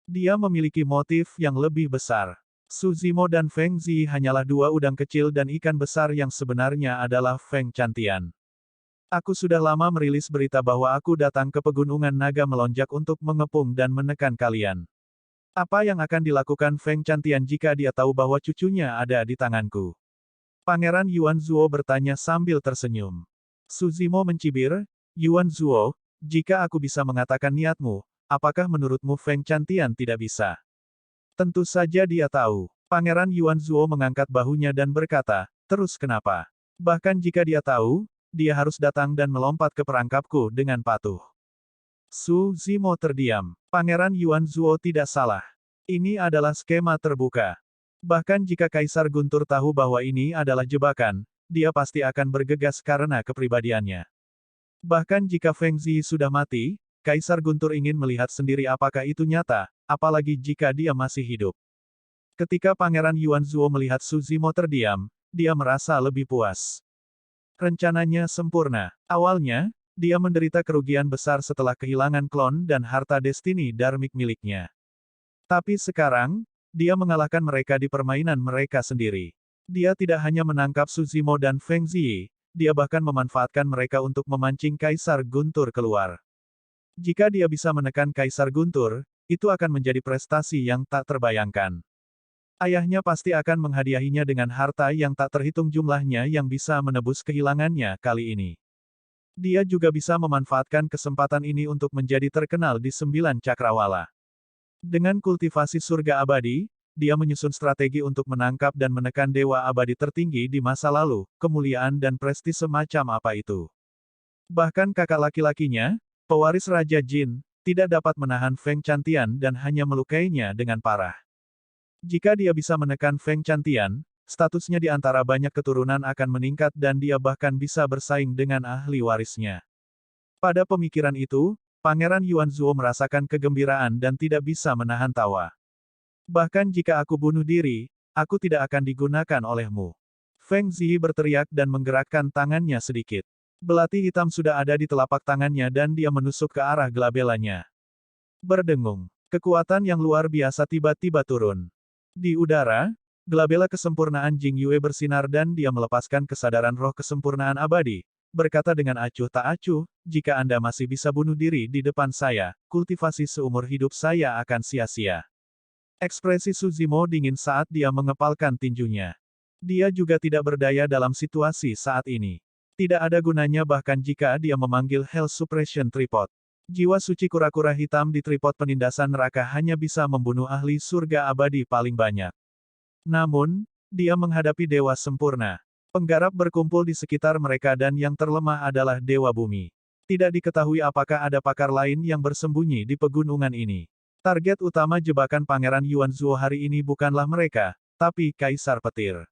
Dia memiliki motif yang lebih besar. Su Zimo dan Feng Ziyi hanyalah dua udang kecil dan ikan besar yang sebenarnya adalah Feng Chantian. Aku sudah lama merilis berita bahwa aku datang ke Pegunungan Naga Melonjak untuk mengepung dan menekan kalian. Apa yang akan dilakukan Feng Chantian jika dia tahu bahwa cucunya ada di tanganku? Pangeran Yuan Zuo bertanya sambil tersenyum. Su Zimo mencibir, Yuan Zuo, jika aku bisa mengatakan niatmu, apakah menurutmu Feng Chantian tidak bisa? Tentu saja dia tahu. Pangeran Yuan Zuo mengangkat bahunya dan berkata, terus kenapa? Bahkan jika dia tahu, dia harus datang dan melompat ke perangkapku dengan patuh. Su Zimo terdiam. Pangeran Yuan Zuo tidak salah. Ini adalah skema terbuka. Bahkan jika Kaisar Guntur tahu bahwa ini adalah jebakan, dia pasti akan bergegas karena kepribadiannya. Bahkan jika Feng Ziyi sudah mati, Kaisar Guntur ingin melihat sendiri apakah itu nyata, apalagi jika dia masih hidup. Ketika Pangeran Yuan Zuo melihat Su Zimo terdiam, dia merasa lebih puas. Rencananya sempurna. Awalnya, dia menderita kerugian besar setelah kehilangan klon dan harta destiny Dharmic miliknya. Tapi sekarang, dia mengalahkan mereka di permainan mereka sendiri. Dia tidak hanya menangkap Su Zimo dan Feng Ziyi, dia bahkan memanfaatkan mereka untuk memancing Kaisar Guntur keluar. Jika dia bisa menekan Kaisar Guntur, itu akan menjadi prestasi yang tak terbayangkan. Ayahnya pasti akan menghadiahinya dengan harta yang tak terhitung jumlahnya yang bisa menebus kehilangannya kali ini. Dia juga bisa memanfaatkan kesempatan ini untuk menjadi terkenal di 9 cakrawala. Dengan kultivasi surga abadi, dia menyusun strategi untuk menangkap dan menekan dewa abadi tertinggi di masa lalu, kemuliaan dan prestise semacam apa itu. Bahkan kakak laki-lakinya, pewaris Raja Jin, tidak dapat menahan Feng Chantian dan hanya melukainya dengan parah. Jika dia bisa menekan Feng Chantian, statusnya di antara banyak keturunan akan meningkat dan dia bahkan bisa bersaing dengan ahli warisnya. Pada pemikiran itu, Pangeran Yuan Zuo merasakan kegembiraan dan tidak bisa menahan tawa. Bahkan jika aku bunuh diri, aku tidak akan digunakan olehmu. Feng Ziyi berteriak dan menggerakkan tangannya sedikit. Belati hitam sudah ada di telapak tangannya dan dia menusuk ke arah glabelanya. Berdengung. Kekuatan yang luar biasa tiba-tiba turun. Di udara, glabela kesempurnaan Jing Yue bersinar dan dia melepaskan kesadaran roh kesempurnaan abadi, berkata dengan acuh tak acuh, jika Anda masih bisa bunuh diri di depan saya, kultivasi seumur hidup saya akan sia-sia. Ekspresi Su Zimo dingin saat dia mengepalkan tinjunya. Dia juga tidak berdaya dalam situasi saat ini. Tidak ada gunanya bahkan jika dia memanggil Hell Suppression Tripod. Jiwa suci kura-kura hitam di tripod penindasan neraka hanya bisa membunuh ahli surga abadi paling banyak. Namun, Dia menghadapi dewa sempurna. Penggarap berkumpul di sekitar mereka dan yang terlemah adalah Dewa Bumi. Tidak diketahui apakah ada pakar lain yang bersembunyi di pegunungan ini. Target utama jebakan Pangeran Yuan Zuo hari ini bukanlah mereka, tapi Kaisar Petir.